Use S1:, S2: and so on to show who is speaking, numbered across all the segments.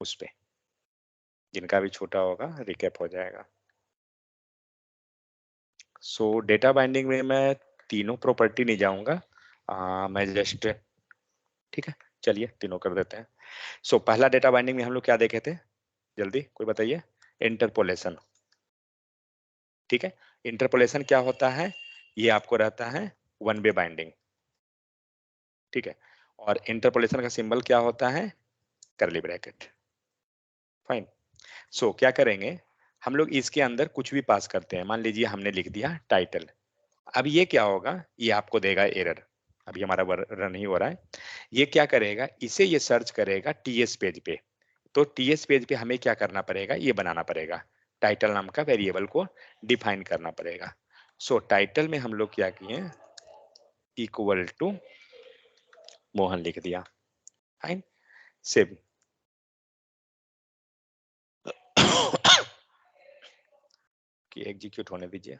S1: उस पे, जिनका भी छोटा होगा रिकैप हो जाएगा। सो डेटा बाइंडिंग में मैं तीनों प्रॉपर्टी नहीं जाऊंगा, मैं जस्ट, ठीक है चलिए तीनों कर देते हैं। सो पहला डेटा बाइंडिंग में हम लोग क्या देखे थे, जल्दी कोई बताइए। इंटरपोलेशन, ठीक है। इंटरपोलेशन क्या होता है, ये आपको रहता है वन वे बाइंडिंग, ठीक है। और इंटरपोलेशन का सिंबल क्या होता है, करली ब्रैकेट, फाइन। सो क्या करेंगे, हम लोग इसके अंदर कुछ भी पास करते हैं, मान लीजिए हमने लिख दिया टाइटल। अब ये क्या होगा, ये आपको देगा एरर, अभी हमारा रन ही हो रहा है। ये क्या करेगा, इसे ये सर्च करेगा टीएस पेज पे। तो टीएस पेज पे हमें क्या करना पड़ेगा, ये बनाना पड़ेगा, टाइटल नाम का वेरिएबल को डिफाइन करना पड़ेगा। सो टाइटल में हम लोग क्या किए, इक्वल टू मोहन लिख दिया, फाइन, सेव। कि एग्जीक्यूट होने दीजिए,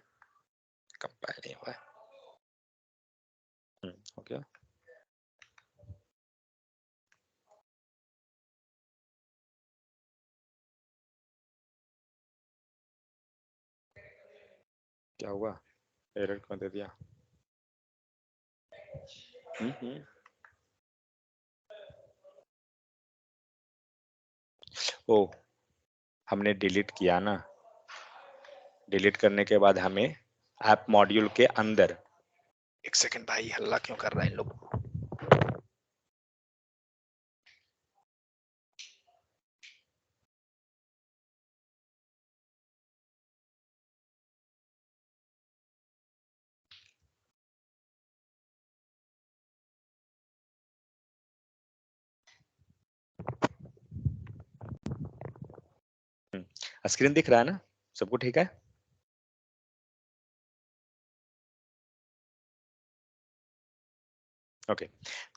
S1: कंपाइल नहीं हुआ है। हो गया। क्या हुआ, एरर क्यों दे दिया। हम्म। ओ, हमने डिलीट किया ना, डिलीट करने के बाद हमें ऐप मॉड्यूल के अंदर, एक सेकंड भाई हल्ला क्यों कर रहा है इन लोग। स्क्रीन दिख रहा है ना, सबको ठीक है। ओके,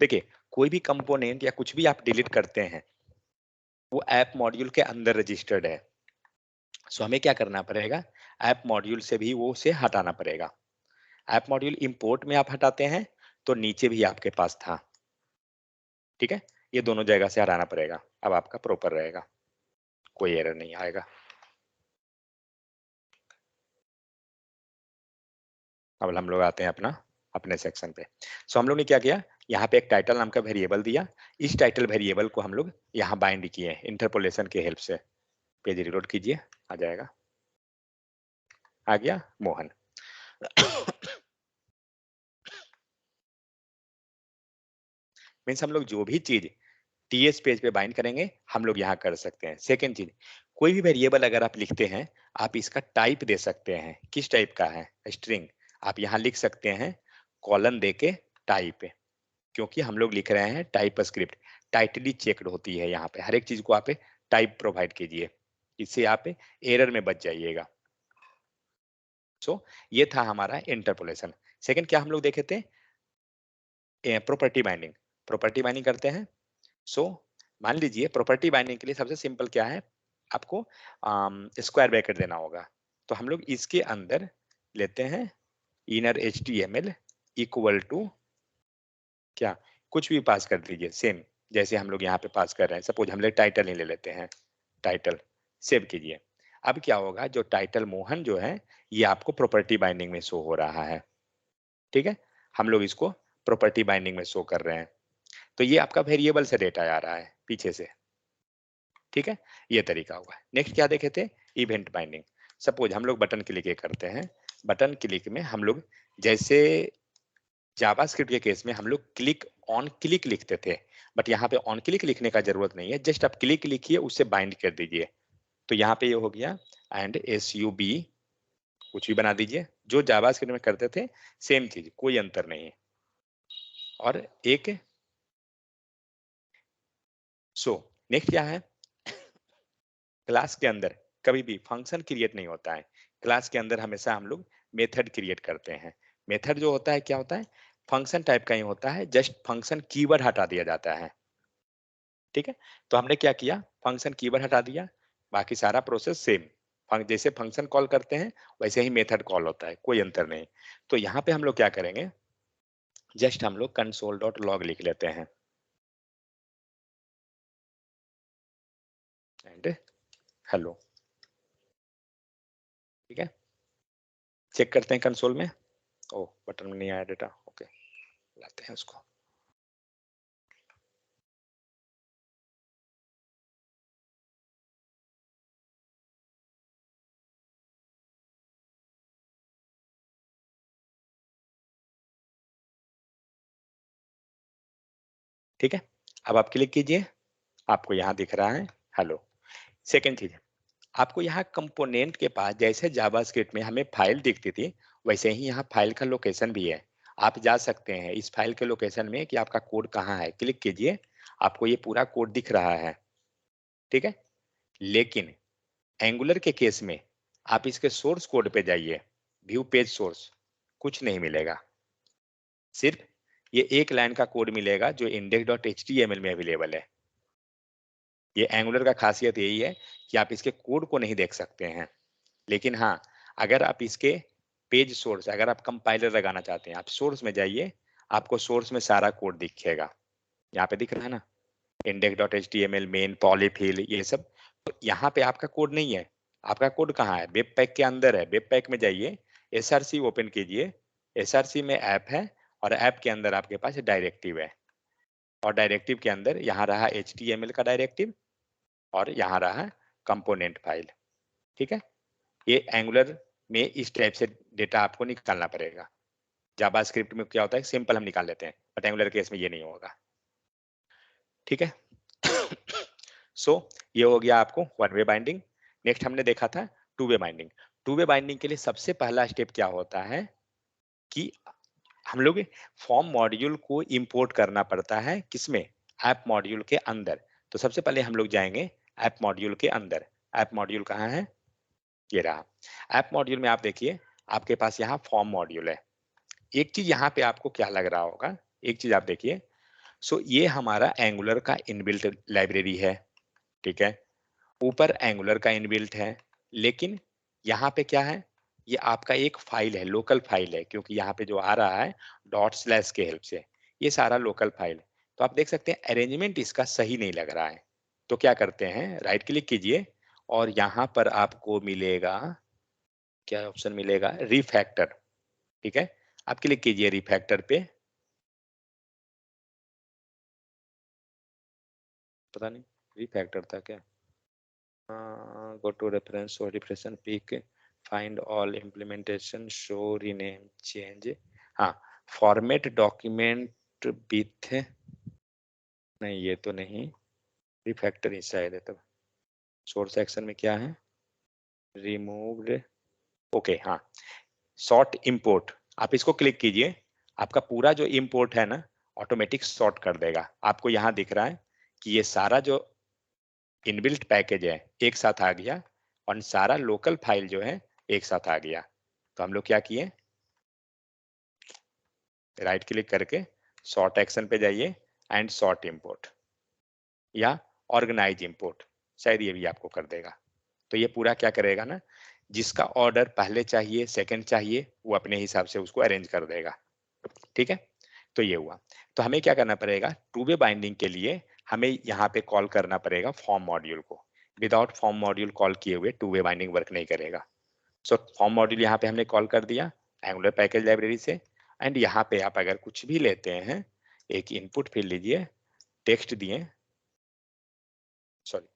S1: देखिए कोई भी कंपोनेंट या कुछ भी आप डिलीट करते हैं, वो ऐप मॉड्यूल के अंदर रजिस्टर्ड है। सो हमें क्या करना पड़ेगा, ऐप मॉड्यूल से भी वो उसे हटाना पड़ेगा। ऐप मॉड्यूल इंपोर्ट में आप हटाते हैं तो नीचे भी आपके पास था, ठीक है। ये दोनों जगह से हटाना पड़ेगा, अब आपका प्रॉपर रहेगा, कोई एरर नहीं आएगा। अब हम लोग आते हैं अपना अपने सेक्शन पे। सो हम लोग ने क्या किया, यहाँ पे एक टाइटल नाम का वेरिएबल दिया। इस टाइटल वेरिएबल को हम लोग यहाँ बाइंड किए इंटरपोलेशन के हेल्प से। पेज रिलोड कीजिए, आ जाएगा, आ गया मोहन। मीन्स हम लोग जो भी चीज टीएस पेज पे बाइंड करेंगे हम लोग यहाँ कर सकते हैं। सेकेंड चीज, कोई भी वेरिएबल अगर आप लिखते हैं, आप इसका टाइप दे सकते हैं, किस टाइप का है, स्ट्रिंग। आप यहाँ लिख सकते हैं कॉलन दे के टाइप, क्योंकि हम लोग लिख रहे हैं टाइप स्क्रिप्ट, टाइटली चेक्ड होती है। यहाँ पे हर एक चीज को आप टाइप प्रोवाइड कीजिए, इससे आप एरर में बच जाइएगा। सो ये था हमारा इंटरपोलेशन। सेकंड क्या हम लोग देखे थे, प्रॉपर्टी बाइंडिंग। प्रॉपर्टी बाइंडिंग करते हैं। सो मान लीजिए प्रॉपर्टी बाइंडिंग के लिए सबसे सिंपल क्या है, आपको स्क्वायर ब्रैकेट देना होगा। तो हम लोग इसके अंदर लेते हैं इनर HTML इक्वल टू क्या, कुछ भी पास कर दीजिए, सेम जैसे हम लोग यहाँ पे पास कर रहे हैं। सपोज हम लोग टाइटल ही ले लेते हैं, टाइटल, सेव कीजिए। अब क्या होगा, जो टाइटल मोहन जो है ये आपको प्रॉपर्टी बाइंडिंग में शो हो रहा है, ठीक है। हम लोग इसको प्रॉपर्टी बाइंडिंग में शो कर रहे हैं, तो ये आपका वेरिएबल से डेटा आ रहा है पीछे से, ठीक है। ये तरीका हुआ। नेक्स्ट क्या देखे थे, इवेंट बाइंडिंग। सपोज हम लोग बटन क्लिक करते हैं, बटन क्लिक में हम लोग जैसे जावास्क्रिप्ट के केस में हम लोग क्लिक ऑन क्लिक लिखते थे, बट यहाँ पे ऑन क्लिक लिखने का जरूरत नहीं है, जस्ट आप क्लिक लिखिए उससे बाइंड कर दीजिए। तो यहाँ पे ये हो गया एंड SUB कुछ भी बना दीजिए, जो जावास्क्रिप्ट में करते थे सेम चीज, कोई अंतर नहीं है। और एक सो नेक्स्ट क्या है, क्लास के अंदर कभी भी फंक्शन क्रिएट नहीं होता है, क्लास के अंदर हमेशा हम लोग मेथड क्रिएट करते हैं। मेथड जो होता है क्या होता है, फंक्शन टाइप का ही होता है, जस्ट फंक्शन कीवर्ड हटा दिया जाता है, ठीक है। तो हमने क्या किया, फंक्शन कीवर्ड हटा दिया, बाकी सारा प्रोसेस सेम। जैसे फंक्शन कॉल करते हैं वैसे ही मेथड कॉल होता है, कोई अंतर नहीं। तो यहाँ पे हम लोग क्या करेंगे, जस्ट हम लोग console.log लिख लेते हैं, एंड हेलो। ठीक है, चेक करते हैं कंसोल में। ओह, बटन में नहीं आया डेटा, ओके, लाते हैं उसको। ठीक है, अब आप क्लिक कीजिए, आपको यहाँ दिख रहा है हेलो। सेकेंड चीज, आपको यहाँ कंपोनेंट के पास जैसे जावास्क्रिप्ट में हमें फाइल दिखती थी, वैसे ही यहाँ फाइल का लोकेशन भी है। आप जा सकते हैं इस फाइल के लोकेशन में कि आपका कोड कहाँ है, क्लिक कीजिए, आपको ये पूरा कोड दिख रहा है। ठीक है, लेकिन एंगुलर के केस में आप इसके सोर्स कोड पे जाइए, व्यू पेज सोर्स, कुछ नहीं मिलेगा। सिर्फ ये एक लाइन का कोड मिलेगा जो index.html में अवेलेबल है। ये एंगुलर का खासियत यही है कि आप इसके कोड को नहीं देख सकते हैं। लेकिन हाँ, अगर आप इसके पेज सोर्स, अगर आप कंपाइलर लगाना चाहते हैं, आप सोर्स में जाइए, आपको सोर्स में सारा कोड दिखेगा। यहाँ पे दिख रहा है ना, index.html, मेन, पॉलीफिल, ये सब। तो यहाँ पे आपका कोड नहीं है। आपका कोड कहाँ है? वेब पैक के अंदर है। वेब पैक में जाइए, एसआरसी ओपन कीजिए, एसआरसी में ऐप है, और ऐप के अंदर आपके पास डायरेक्टिव है, और डायरेक्टिव के अंदर यहाँ रहा HTML का डायरेक्टिव, और यहाँ रहा कंपोनेंट फाइल। ठीक है, ये एंगुलर में इस टाइप से डेटा आपको निकालना पड़ेगा। जावास्क्रिप्ट में क्या होता है, सिंपल हम निकाल लेते हैं, बट एंगुलर केस में ये नहीं होगा। ठीक है। सो ये हो गया आपको वन वे बाइंडिंग। नेक्स्ट हमने देखा था two way binding. Two way binding के लिए सबसे पहला स्टेप क्या होता है कि हम लोग फॉर्म मॉड्यूल को इंपोर्ट करना पड़ता है, किसमें? ऐप मॉड्यूल के अंदर। तो सबसे पहले हम लोग जाएंगे ऐप मॉड्यूल के अंदर। ऐप मॉड्यूल कहाँ है? ये रहा। ऐप मॉड्यूल में आप देखिए, आपके पास यहाँ फॉर्म मॉड्यूल है। एक चीज यहाँ पे आपको क्या लग रहा होगा, एक चीज आप देखिए। सो ये हमारा एंगुलर का इनबिल्ट लाइब्रेरी है। ठीक है, ऊपर एंगुलर का इनबिल्ट है, लेकिन यहाँ पे क्या है, ये आपका एक फाइल है, लोकल फाइल है, क्योंकि यहाँ पे जो आ रहा है डॉट स्लैश के हेल्प से, ये सारा लोकल फाइल है। तो आप देख सकते हैं अरेंजमेंट इसका सही नहीं लग रहा है। तो क्या करते हैं, राइट क्लिक कीजिए, और यहाँ पर आपको मिलेगा, क्या ऑप्शन मिलेगा, रिफैक्टर। ठीक है, आप क्लिक कीजिए रिफैक्टर पे। पता नहीं रिफैक्टर था क्या? गो टू रेफरेंस और refraction peek, find all implementation, show rename change. हाँ, फॉर्मेट डॉक्यूमेंट विथ, नहीं ये तो नहीं, रिफैक्टर ही शायद है। तब सोर्स सेक्शन में क्या है, रिमूव्ड, ओके हाँ, सॉर्ट इंपोर्ट, आप इसको क्लिक कीजिए, आपका पूरा जो इंपोर्ट है ना, ऑटोमेटिक सॉर्ट कर देगा। आपको यहाँ दिख रहा है कि ये सारा जो इनबिल्ट पैकेज है एक साथ आ गया, और सारा लोकल फाइल जो है एक साथ आ गया। तो हम लोग क्या किए, राइट क्लिक करके सॉर्ट एक्शन पे जाइए, एंड सॉर्ट इंपोर्ट, या ऑर्गेनाइज इंपोर्ट, शायद ये भी आपको कर देगा। तो ये पूरा क्या करेगा ना, जिसका ऑर्डर पहले चाहिए, सेकंड चाहिए, वो अपने हिसाब से उसको अरेंज कर देगा। ठीक है, तो ये हुआ। तो हमें क्या करना पड़ेगा, टू वे बाइंडिंग के लिए हमें यहाँ पे कॉल करना पड़ेगा फॉर्म मॉड्यूल को। विदाउट फॉर्म मॉड्यूल कॉल किए हुए टू वे बाइंडिंग वर्क नहीं करेगा। सो फॉर्म मॉड्यूल यहाँ पे हमने कॉल कर दिया एंगुलर पैकेज लाइब्रेरी से। एंड यहाँ पे आप अगर कुछ भी लेते हैं, एक इनपुट फील्ड लीजिए, टेक्स्ट दिए, सॉरी,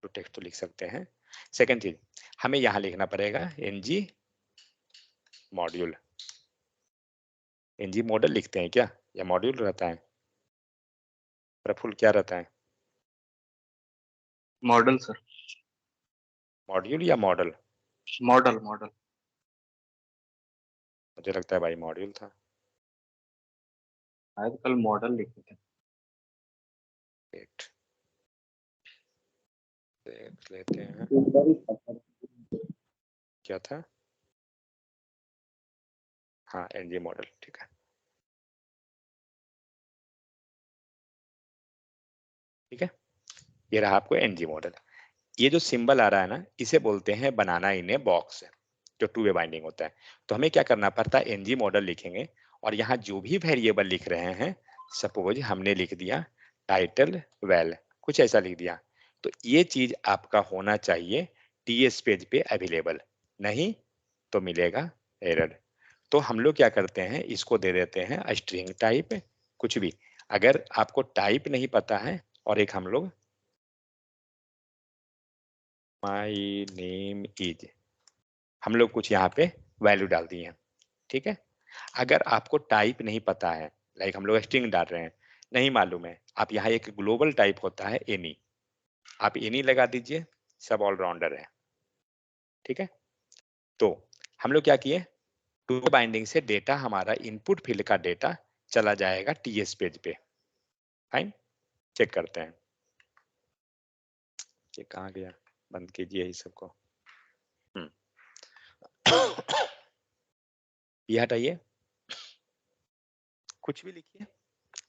S1: तो टेक्स्ट तो लिख सकते हैं। सेकंड चीज, हमें यहाँ लिखना पड़ेगा एनजी मॉड्यूल। एनजी मॉडल लिखते हैं क्या, या मॉड्यूल रहता है? प्रफुल क्या रहता है,
S2: मॉडल सर।
S1: मॉड्यूल या मॉडल?
S2: Model model.
S1: मुझे लगता है भाई मॉड्यूल था।
S2: आजकल मॉडल लिखे थे।
S1: वेट, देख लेते हैं क्या था। हाँ, एनजी मॉडल, ठीक है। ठीक है, ये रहा आपको एनजी मॉडल। ये जो सिंबल आ रहा है ना, इसे बोलते हैं बनाना इन ए बॉक्स, जो टू वे बाइंडिंग होता है। तो हमें क्या करना पड़ता है, एनजी मॉडल लिखेंगे, और यहाँ जो भी वेरिएबल लिख रहे हैं, सपोज हमने लिख दिया टाइटल वेल, कुछ ऐसा लिख दिया, तो ये चीज आपका होना चाहिए टीएस पेज पे अवेलेबल, नहीं तो मिलेगा एरर। तो हम लोग क्या करते हैं, इसको दे देते हैं स्ट्रिंग टाइप कुछ भी। अगर आपको टाइप नहीं पता है, और एक हम लोग माई नेम इज, हम लोग कुछ यहाँ पे वैल्यू डाल दिए हैं, ठीक है। अगर आपको टाइप नहीं पता है, लाइक हम लोग स्ट्रिंग डाल रहे हैं, नहीं मालूम है, आप यहाँ एक ग्लोबल टाइप होता है एनी, आप एनी लगा दीजिए, सब ऑलराउंडर है, ठीक है। तो हम लोग क्या किए, टू बाइंडिंग से डेटा हमारा इनपुट फील्ड का डेटा चला जाएगा टीएस पेज पे। फाइन, चेक करते हैं ये कहाँ गया, बंद कीजिए इस सबको। हम्म। ये हटाइए, कुछ भी लिखिए,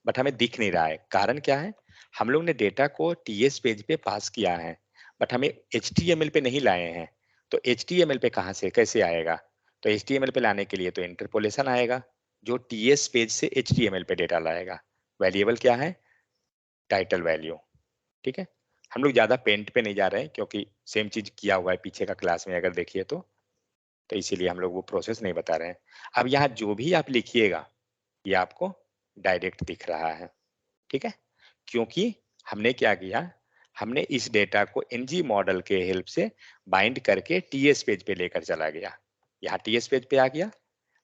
S1: बट हमें दिख नहीं रहा है, कारण क्या है, हम लोग ने डेटा को टीएस पेज पे पास किया है, बट हमें एचटीएमएल पे नहीं लाए हैं। तो एचटीएमएल पे कहाँ से कैसे आएगा, तो एचटीएमएल पे लाने के लिए तो इंटरपोलेशन आएगा, जो टीएस पेज से एचटीएमएल पे डेटा लाएगा। वेरिएबल क्या है, टाइटल वैल्यू, ठीक है। हम लोग ज्यादा पेंट पे नहीं जा रहे हैं, क्योंकि सेम चीज किया हुआ है पीछे का क्लास में अगर देखिए तो इसीलिए हम लोग वो प्रोसेस नहीं बता रहे हैं। अब यहाँ जो भी आप लिखिएगा ये आपको डायरेक्ट दिख रहा है, ठीक है, क्योंकि हमने क्या किया, हमने इस डेटा को एनजी मॉडल के हेल्प से बाइंड करके टीएस पेज पे लेकर चला गया, यहाँ टीएस पेज पे आ गया,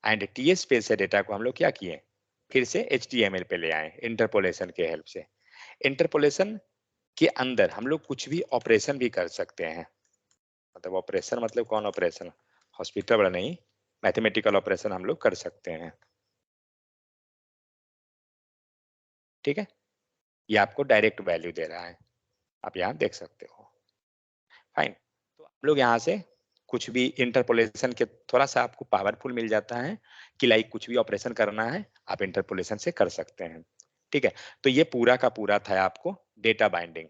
S1: एंड टीएस पेज से डेटा को हम लोग क्या किए, फिर से एचटीएमएल पे ले आए इंटरपोलेशन के हेल्प से। इंटरपोलेशन के अंदर हम लोग कुछ भी ऑपरेशन भी कर सकते हैं, मतलब ऑपरेशन मतलब कौन ऑपरेशन, हॉस्पिटल वाला नहीं, मैथमेटिकल ऑपरेशन हम लोग कर सकते हैं, ठीक है। ये आपको डायरेक्ट वैल्यू दे रहा है, आप यहाँ देख सकते हो। फाइन, तो हम लोग यहाँ से कुछ भी इंटरपोलेशन के थोड़ा सा आपको पावरफुल मिल जाता है कि लाइक कुछ भी ऑपरेशन करना है आप इंटरपोलेशन से कर सकते हैं, ठीक है। तो ये पूरा का पूरा था आपको data binding,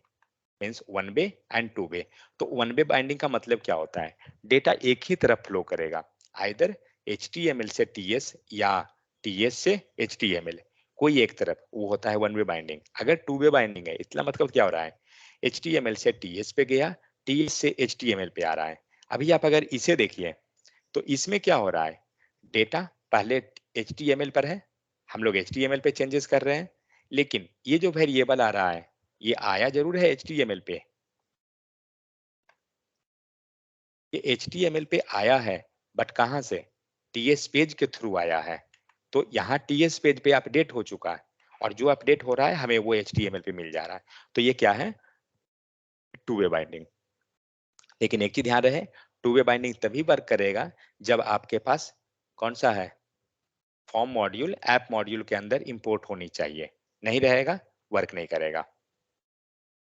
S1: means one way and two way. तो वन वे बाइंडिंग का मतलब क्या होता है, डेटा एक ही तरफ फ्लो करेगा, आइदर एचटीएमएल से टीएस या टीएस से एचटीएमएल, कोई एक तरफ वो होता है वन वे बाइंडिंग। अगर टू वे बाइंडिंग है, इसका मतलब क्या हो रहा है, एचटीएमएल से टीएस पे गया, टीएस से एचटीएमएल पे आ रहा है। अभी आप अगर इसे देखिए तो इसमें क्या हो रहा है, डेटा पहले एचटीएमएल पर है, हम लोग एचटीएमएल पे चेंजेस कर रहे हैं, लेकिन ये जो वेरिएबल आ रहा है ये आया जरूर है एचटीएमएल पे, ये एचटीएमएल पे आया है, बट कहाँ से, टीएस पेज के थ्रू आया है। तो यहाँ टीएस पेज पे अपडेट हो चुका है, और जो अपडेट हो रहा है हमें वो एचटीएमएल पे मिल जा रहा है। तो ये क्या है, टू वे बाइंडिंग। लेकिन एक चीज ध्यान रहे, टू वे बाइंडिंग तभी वर्क करेगा जब आपके पास कौन सा है, फॉर्म मॉड्यूल ऐप मॉड्यूल के अंदर इंपोर्ट होनी चाहिए, नहीं रहेगा वर्क नहीं करेगा।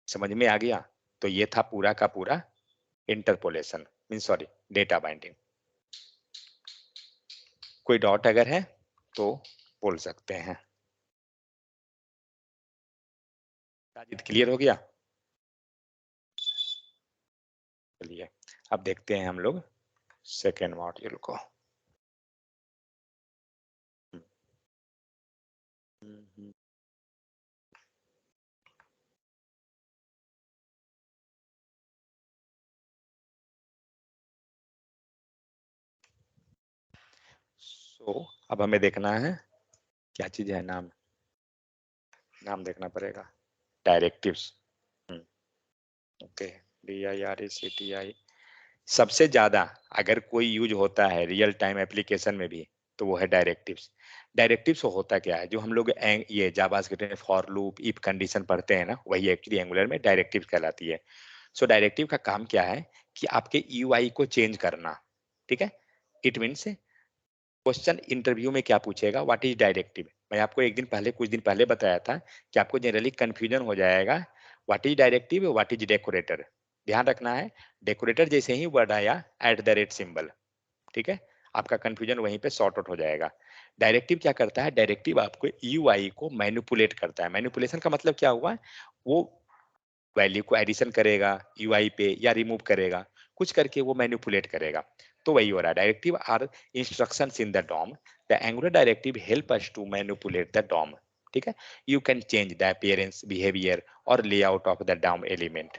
S1: समझ में आ गया, तो ये था पूरा का पूरा interpolation mean sorry data binding. कोई डॉट अगर है तो बोल सकते हैं। साजिद क्लियर हो गया, चलिए अब देखते हैं हम लोग सेकेंड मॉड्यूल को। अब हमें देखना है क्या चीज है, नाम नाम देखना पड़ेगा, डायरेक्टिव्स। ओके, DIRECTI, सबसे ज्यादा अगर कोई यूज होता है रियल टाइम एप्लीकेशन में भी तो वो है डायरेक्टिव्स। डायरेक्टिव्स होता क्या है, जो हम लोग ये जावास्क्रिप्ट में फॉर लूप इफ कंडीशन पढ़ते हैं ना, वही एक्चुअली एंगुलर में डायरेक्टिव कहलाती है। सो डायरेक्टिव का काम क्या है कि आपके यूआई को चेंज करना, ठीक है। इट मीन्स क्वेश्चन इंटरव्यू में क्या पूछेगा, व्हाट इज डायरेक्टिव, मैं आपको एक दिन पहले कुछ दिन पहले बताया था कि आपको जनरली कंफ्यूजन हो जाएगा, what is directive what is decorator. ध्यान रखना है, डेकोरेटर जैसे ही वर्ड आया @ सिंबल, ठीक है, आपका कंफ्यूजन वहीं पे सॉर्ट आउट हो जाएगा। डायरेक्टिव क्या करता है, डायरेक्टिव आपको यूआई को मैनिपुलेट करता है। मैनिपुलेशन का मतलब क्या हुआ, वो वैल्यू को एडिशन करेगा यूआई पे या रिमूव करेगा, कुछ करके वो मैनिपुलेट करेगा। तो वही हो रहा है, directive are instructions in the DOM, the Angular directive help us to manipulate the DOM, ठीक है। You can change the appearance behaviour और layout of the DOM element.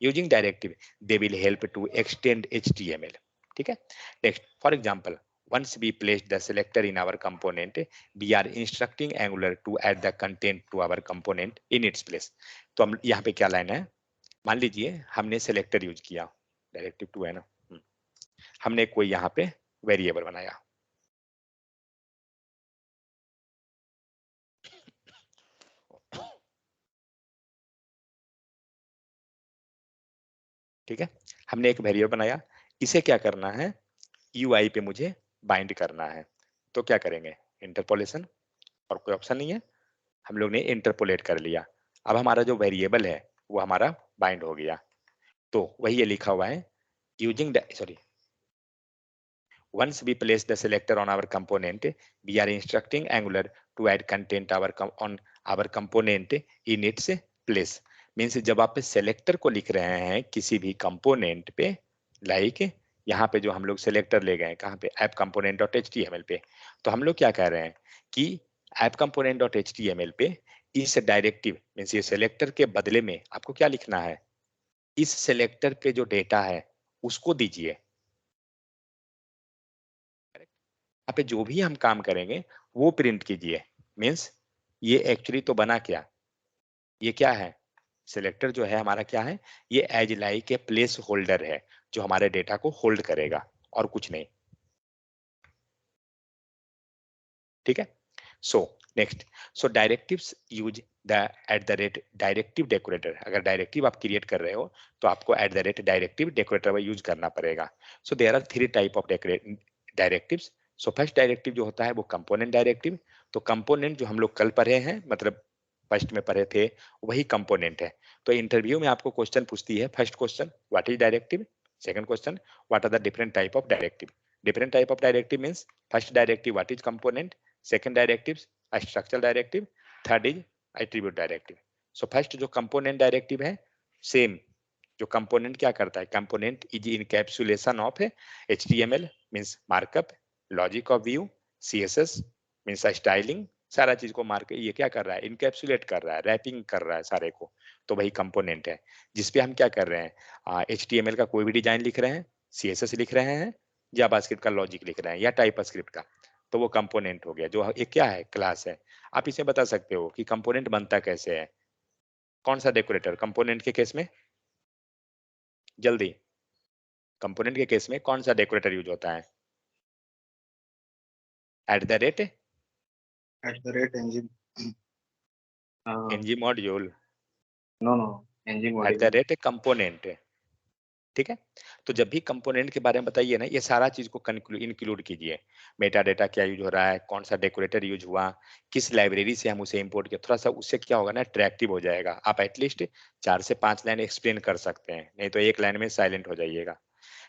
S1: Using directive they will help to extend HTML. ठीक है. Next, for example, once we place the selector in our component, we are instructing Angular to add the content to our component in its place. तो हम यहाँ पे क्या line है, मान लीजिए हमने सेलेक्टर यूज किया, डायरेक्टिव 2 है ना, हमने कोई यहाँ पे वेरिएबल बनाया, ठीक है, हमने एक वेरिएबल बनाया, इसे क्या करना है, UI पे मुझे बाइंड करना है, तो क्या करेंगे, इंटरपोलेशन, और कोई ऑप्शन नहीं है, हम लोग ने इंटरपोलेट कर लिया, अब हमारा जो वेरिएबल है वो हमारा बाइंड हो गया, तो वही ये लिखा हुआ है, using sorry, once we place the selector on our component, we are instructing Angular to add content on our component in its place. Means जब आप सेलेक्टर को लिख रहे हैं किसी भी कंपोनेंट पे, लाइक यहाँ पे जो हम लोग सेलेक्टर ले गए कहाँ पे, ऐप कंपोनेंट डॉट HTML पे, तो हम लोग क्या कह रहे हैं कि ऐप कंपोनेंट डॉट HTML पे इस डायरेक्टिव मीन्स ये सेलेक्टर के बदले में आपको क्या लिखना है, इस सेलेक्टर पे जो डेटा है उसको दीजिए, यहाँ पे जो भी हम काम करेंगे वो प्रिंट कीजिए, मीन्स ये एक्चुअली तो बना क्या, ये क्या है, सिलेक्टर जो है हमारा क्या है, ये as like a placeholder है जो हमारे डेटा को होल्ड करेगा और कुछ नहीं, ठीक है. So next, so directives use the at the rate directive decorator, अगर डायरेक्टिव आप क्रिएट कर रहे हो तो आपको at the rate directive decorator use करना पड़ेगा. So there are 3 type of directives. So first directive जो होता है वो कंपोनेंट डायरेक्टिव, तो कंपोनेंट जो हम लोग कल पढ़े हैं, मतलब फर्स्ट में पढ़े थे, वही कंपोनेंट है. तो इंटरव्यू में आपको क्वेश्चन पूछती है, first question what is directive, second question what are the different type of directive. Different type of directive means first directive what is component, second directive a structural directive, third is attribute directive. So first जो component directive है, same जो component क्या करता है, component is encapsulation of HTML means markup, logic of view, CSS means styling, सारा चीज को mark ये क्या कर रहा है, इनकैप्सुलेट कर रहा है, रैपिंग कर रहा है सारे को, तो वही कंपोनेंट है जिसपे हम क्या कर रहे हैं, HTML का कोई भी डिजाइन लिख रहे हैं, CSS लिख रहे हैं, जावास्क्रिप्ट का लॉजिक लिख रहे हैं या टाइपस्क्रिप्ट का, तो वो कंपोनेंट हो गया, जो एक क्या है, क्लास है. आप इसे बता सकते हो कि कंपोनेंट बनता कैसे है, कौन सा डेकोरेटर कंपोनेंट के केस में, जल्दी, कंपोनेंट के केस में कौन सा डेकोरेटर यूज होता है, at the rate
S2: engine
S1: NG module,
S2: no no engine
S1: at the
S2: module.
S1: Rate component, ठीक है. तो जब भी कंपोनेंट के बारे में बताइए ना, ये सारा चीज को इंक्लूड कीजिए, मेटा डेटा क्या यूज हो रहा है, कौन सा डेकोरेटर यूज हुआ, किस लाइब्रेरी से हम उसे इंपोर्ट किया, थोड़ा सा उससे क्या होगा ना, अट्रैक्टिव हो जाएगा, आप एटलीस्ट 4 से 5 लाइन एक्सप्लेन कर सकते हैं, नहीं तो एक लाइन में साइलेंट हो जाइएगा,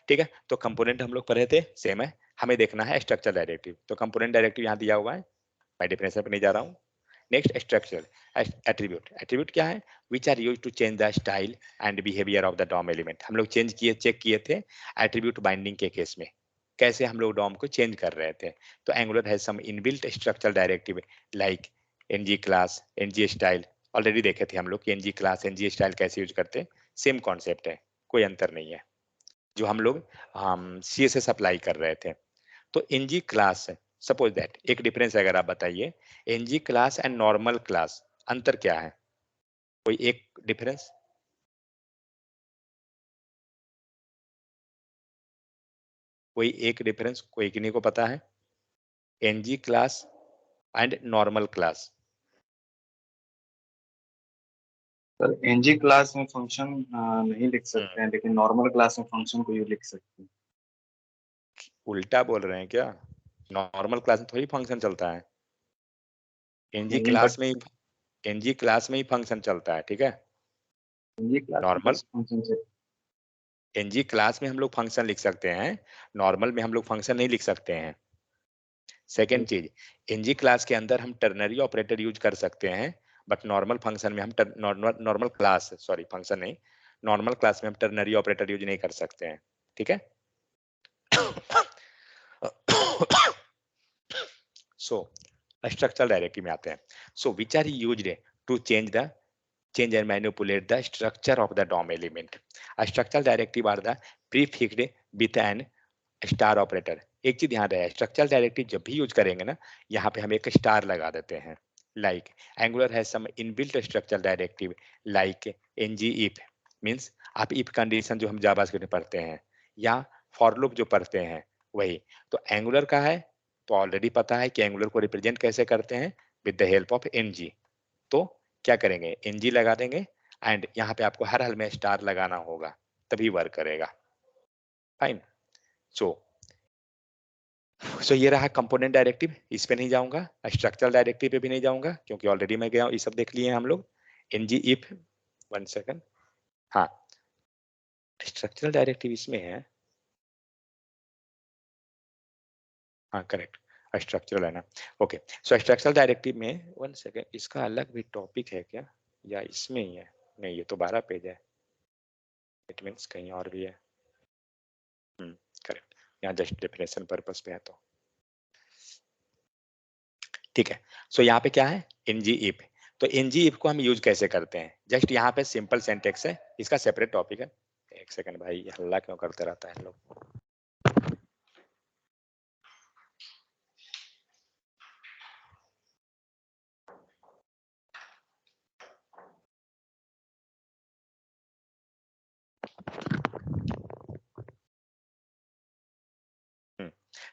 S1: ठीक है. तो कंपोनेंट हम लोग पढ़े थे, सेम है, हमें देखना है स्ट्रक्चर डायरेक्टिव, तो कंपोनेंट डायरेक्टिव यहाँ दिया हुआ है, मैं डिफिनेशन पे नहीं जा रहा हूँ. नेक्स्ट, स्ट्रक्चर एट्रीब्यूट, एट्रीब्यूट क्या है, which are use to change the style and behaviour of the DOM element, हम लोग चेंज किए, चेक किए थे एट्रीब्यूट बाइंडिंग के केस में, कैसे हम लोग डॉम को चेंज कर रहे थे. तो Angular has some inbuilt structural directive like NG class, NG style, already देखे थे हम लोग कि एनजी क्लास एनजी स्टाइल कैसे यूज करते हैं, सेम कॉन्सेप्ट है, कोई अंतर नहीं है, जो हम लोग CSS अप्लाई कर रहे थे. तो एनजी क्लास, सपोज दैट, एक डिफरेंस अगर आप बताइए, NG class and normal class, अंतर क्या है, कोई एक डिफरेंस, कोई एक डिफरेंस, कोई किन्हीं को पता है, NG class and normal class.
S2: Sir ng class में फंक्शन नहीं लिख सकते हैं, लेकिन नॉर्मल क्लास में फंक्शन को यूज लिख सकते हैं.
S1: उल्टा बोल रहे हैं क्या, नॉर्मल क्लास में थोड़ी फंक्शन चलता है, एनजी
S2: नहीं
S1: क्लास
S2: बट
S1: में ही, एनजी क्लास में ही फंक्शन चलता है, ठीक है.
S2: ng क्लास में
S1: नॉर्मल
S2: कैसे फंक्शन से.
S1: एनजी क्लास में हम लोग फंक्शन लिख सकते हैं, नॉर्मल में हम लोग फंक्शन नहीं लिख सकते हैं. सेकेंड चीज, एनजी क्लास के अंदर हम टर्नरी ऑपरेटर यूज कर सकते हैं, बट नॉर्मल फंक्शन में हम नॉर्मल क्लास, सॉरी फंक्शन नहीं, नॉर्मल क्लास में हम टर्नरी ऑपरेटर यूज नहीं कर सकते हैं, ठीक है. सो स्ट्रक्चरल डायरेक्टिव में आते हैं. So which are used to change the change and manipulate the structure of the DOM element. A structural directive are the prefixed with an star operator. एक चीज ध्यान रहे, स्ट्रक्चरल डायरेक्टिव जब भी यूज करेंगे ना, यहाँ पे हम एक स्टार लगा देते हैं। Like Angular has some inbuilt structural directive like NG if, means आप इफ कंडीशन जो हम जावास्क्रिप्ट में पढ़ते हैं या फॉर लूप जो पढ़ते हैं वही। तो एंगुलर का है तो ऑलरेडी पता है कि एंगुलर को रिप्रेजेंट कैसे करते हैं, with the help of NG. तो क्या करेंगे, एनजी लगा देंगे एंड यहाँ पे आपको हर हाल में स्टार लगाना होगा, तभी वर्क करेगा। फाइन। सो ये रहा कंपोनेंट डायरेक्टिव, इस पे नहीं जाऊंगा, स्ट्रक्चरल डायरेक्टिव पे भी नहीं जाऊंगा क्योंकि ऑलरेडी मैं गया हूं, ये सब देख लिए हैं हम लोग। एनजी इफ, 1 सेकंड, हाँ स्ट्रक्चरल डायरेक्टिव इसमें है, हाँ करेक्ट, स्ट्रक्चरल है ना। ओके, सो स्ट्रक्चरल डायरेक्टिव में 1 सेकंड, इसका अलग भी टॉपिक है क्या या इसमें ही है? नहीं, ये तो 12 पेज है, इट मीन्स कहीं और भी है। करेक्ट, यहाँ जस्ट डेफिनेशन पर्पस पे है तो ठीक है। सो यहाँ पे क्या है, एनजी इफ। तो एनजी इफ को हम यूज कैसे करते हैं, जस्ट यहाँ पे सिंपल सिंटेक्स है, इसका सेपरेट टॉपिक है। 1 सेकंड भाई, ये हल्ला क्यों करते रहता है लोग।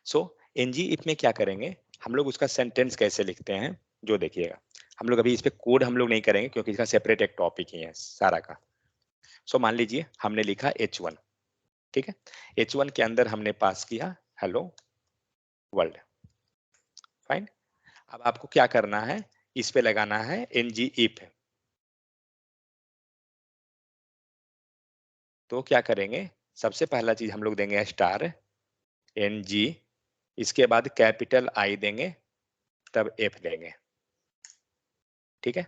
S1: सो एनजी इफ में क्या करेंगे हम लोग, उसका सेंटेंस कैसे लिखते हैं जो देखिएगा। हम लोग अभी इस पे कोड हम लोग नहीं करेंगे क्योंकि इसका सेपरेट एक टॉपिक ही है सारा का। सो मान लीजिए हमने लिखा H1, ठीक है। H1 के अंदर हमने पास किया हेलो वर्ल्ड, फाइन। अब आपको क्या करना है, इस पे लगाना है एनजी इफ। तो क्या करेंगे, सबसे पहला चीज हम लोग देंगे स्टार एनजी, इसके बाद कैपिटल आई देंगे, तब एफ देंगे, ठीक है।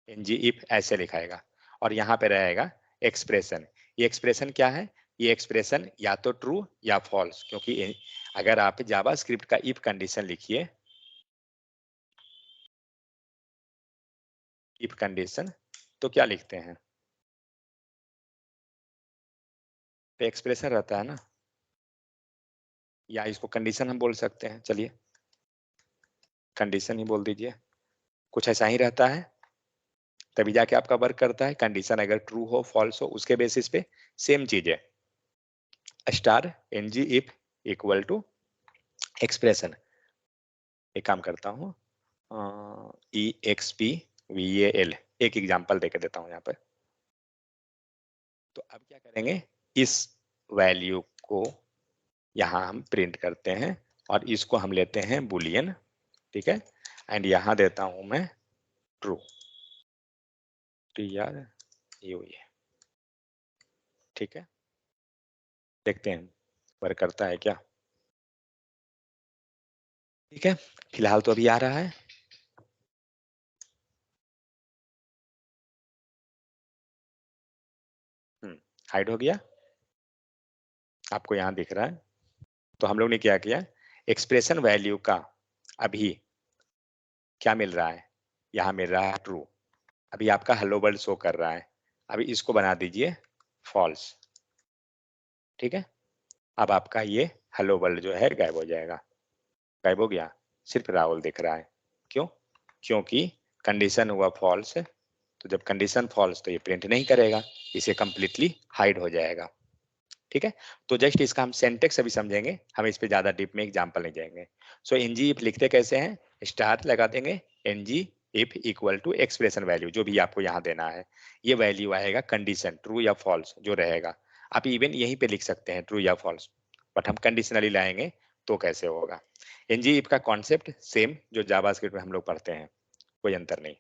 S1: एनजी इफ ऐसे लिखाएगा और यहाँ पे रहेगा एक्सप्रेशन। ये एक्सप्रेशन क्या है, ये एक्सप्रेशन या तो ट्रू या फॉल्स, क्योंकि अगर आप जावास्क्रिप्ट का इफ कंडीशन लिखिए, इफ कंडीशन तो क्या लिखते हैं, तो एक्सप्रेशन रहता है ना, या इसको कंडीशन हम बोल सकते हैं, चलिए कंडीशन ही बोल दीजिए, कुछ ऐसा ही रहता है, तभी जाके आपका वर्क करता है। कंडीशन अगर ट्रू हो फॉल्स हो उसके बेसिस पे सेम चीज है, star ng if equal to expression. एक काम करता हूँ, E X P V A L, एक एग्जाम्पल देके देता हूँ यहाँ पर। तो अब क्या करेंगे, इस वैल्यू को यहाँ हम प्रिंट करते हैं और इसको हम लेते हैं बुलियन, ठीक है। एंड यहाँ देता हूं मैं ट्रू, TR ये हुई है, ठीक है। देखते हैं वर्क करता है क्या, ठीक है। फिलहाल तो अभी आ रहा है, हाइड हो गया, आपको यहाँ दिख रहा है। तो हम लोग ने क्या किया, एक्सप्रेशन वैल्यू का अभी क्या मिल रहा है, यहाँ मिल रहा है ट्रू। अभी आपका हेलो वर्ल्ड शो कर रहा है, अभी इसको बना दीजिए फॉल्स, ठीक है। अब आपका ये हेलो वर्ल्ड जो है गायब हो जाएगा, गायब हो गया, सिर्फ राहुल दिख रहा है। क्यों, क्योंकि कंडीशन हुआ फॉल्स, तो जब कंडीशन फॉल्स तो ये प्रिंट नहीं करेगा, इसे कंप्लीटली हाइड हो जाएगा, ठीक है। तो जस्ट इसका हम सेंटेक्स अभी समझेंगे, हम इस पे ज्यादा डीप में एग्जांपल नहीं जाएंगे। सो एनजी इफ लिखते कैसे हैं, स्टार लगा देंगे, NG if equal to expression value जो भी आपको यहाँ देना है, ये वैल्यू आएगा कंडीशन ट्रू या फॉल्स जो रहेगा। आप इवन यहीं पे लिख सकते हैं ट्रू या फॉल्स, बट हम कंडीशनली लाएंगे तो कैसे होगा। एनजी इफ का कॉन्सेप्ट सेम जो जावास्क्रिप्ट में हम लोग पढ़ते हैं, कोई अंतर नहीं।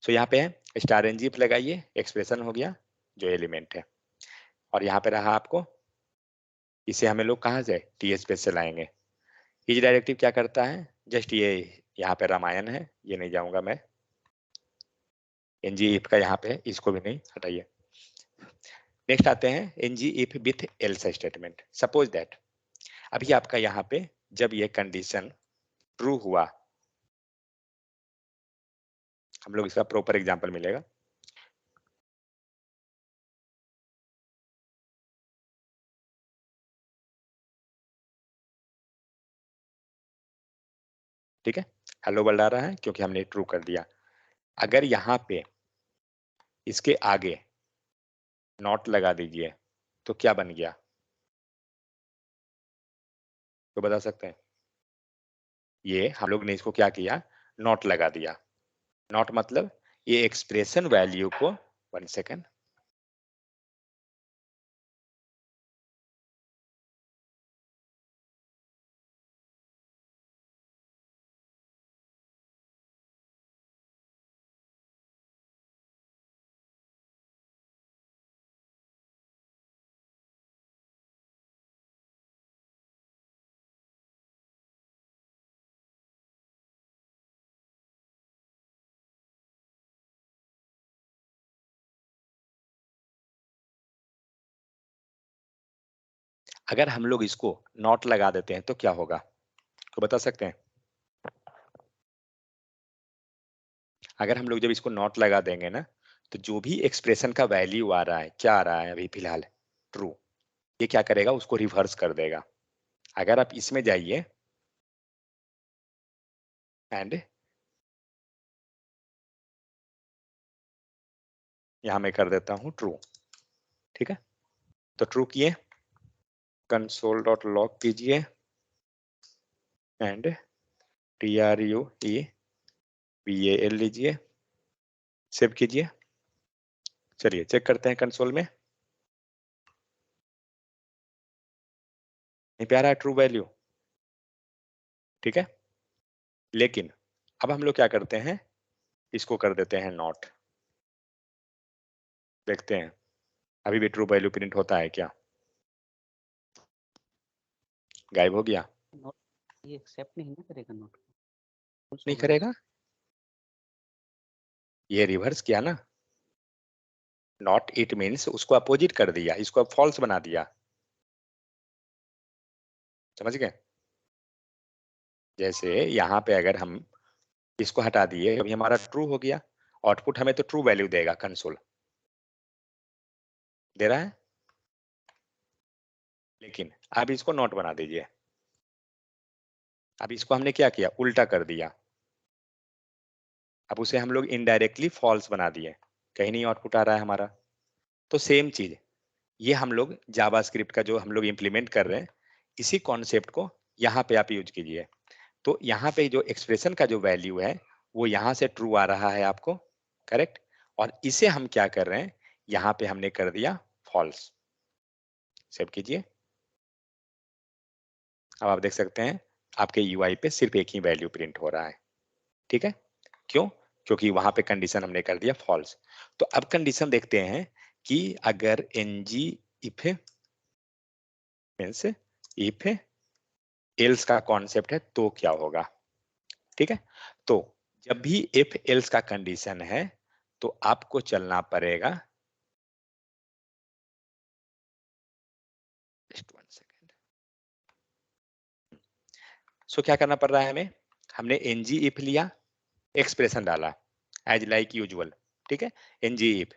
S1: सो यहाँ पे है स्टार एनजी इफ लगाइए, एक्सप्रेशन हो गया जो एलिमेंट है, और यहाँ पे रहा आपको, इसे हमें लोग कहाँ से टी स्पेस से लाएंगे। इज डायरेक्टिव क्या करता है, जस्ट ये यहाँ पे रामायण है, ये नहीं जाऊंगा मैं, एनजी इफ का यहाँ पे है, इसको भी नहीं हटाइए। नेक्स्ट आते हैं NG if with else statement. Suppose that अभी आपका यहाँ पे जब ये कंडीशन ट्रू हुआ, हम लोग इसका प्रॉपर एग्जांपल मिलेगा। ठीक है, हेलो वर्ल्ड आ रहा है क्योंकि हमने ट्रू कर दिया। अगर यहाँ पे इसके आगे नॉट लगा दीजिए तो क्या बन गया, तो बता सकते हैं? ये हम लोग ने इसको क्या किया, नॉट लगा दिया। नॉट मतलब ये एक्सप्रेशन वैल्यू को, 1 सेकेंड, अगर हम लोग इसको नॉट लगा देते हैं तो क्या होगा, तो बता सकते हैं? अगर हम लोग जब इसको नॉट लगा देंगे ना, तो जो भी एक्सप्रेशन का वैल्यू आ रहा है, क्या आ रहा है अभी फिलहाल, ट्रू, ये क्या करेगा, उसको रिवर्स कर देगा। अगर आप इसमें जाइए एंड यहां मैं कर देता हूं ट्रू, ठीक है, तो ट्रू किए, कंसोल डॉट लॉग कीजिए एंड TRUEVAL लीजिए, सेव कीजिए। चलिए चेक करते हैं कंसोल में, नहीं पे आ रहा है ट्रू वैल्यू, ठीक है। लेकिन अब हम लोग क्या करते हैं, इसको कर देते हैं नॉट, देखते हैं अभी भी ट्रू वैल्यू प्रिंट होता है क्या, गायब हो गया,
S3: नोट ये एक्सेप्ट नहीं ना करेगा नोट को, फॉल्स
S1: नहीं
S3: होगा ना।
S1: करेगा, ये रिवर्स किया ना, नॉट इट मीन्स उसको अपोजिट कर दिया, इसको अब फॉल्स बना दिया, समझ गए? जैसे यहाँ पे अगर हम इसको हटा दिए, अभी हमारा ट्रू हो गया, आउटपुट हमें तो ट्रू वैल्यू देगा, कंसोल दे रहा है, लेकिन अब इसको नॉट बना दीजिए, अब इसको हमने क्या किया, उल्टा कर दिया, अब उसे हम लोग इनडायरेक्टली फॉल्स बना दिए, कहीं नहीं आउटपुट आ रहा है हमारा। तो सेम चीज ये हम लोग जावास्क्रिप्ट का जो हम लोग इंप्लीमेंट कर रहे हैं, इसी कॉन्सेप्ट को यहाँ पे आप यूज कीजिए। तो यहाँ पे जो एक्सप्रेशन का जो वैल्यू है वो यहाँ से ट्रू आ रहा है आपको, करेक्ट, और इसे हम क्या कर रहे हैं, यहाँ पे हमने कर दिया फॉल्स, सेव कीजिए। अब आप देख सकते हैं आपके यूआई पे सिर्फ एक ही वैल्यू प्रिंट हो रहा है, ठीक है, क्यों, क्योंकि वहां पे कंडीशन हमने कर दिया फॉल्स। तो अब कंडीशन देखते हैं कि अगर ng if means if else का कॉन्सेप्ट है तो क्या होगा, ठीक है। तो जब भी इफ एल्स का कंडीशन है तो आपको चलना पड़ेगा, जस्ट 1 सेकेंड, सो क्या करना पड़ रहा है हमें, हमने ng इफ लिया, एक्सप्रेशन डाला एज लाइक यूजुअल, ठीक है, ng इफ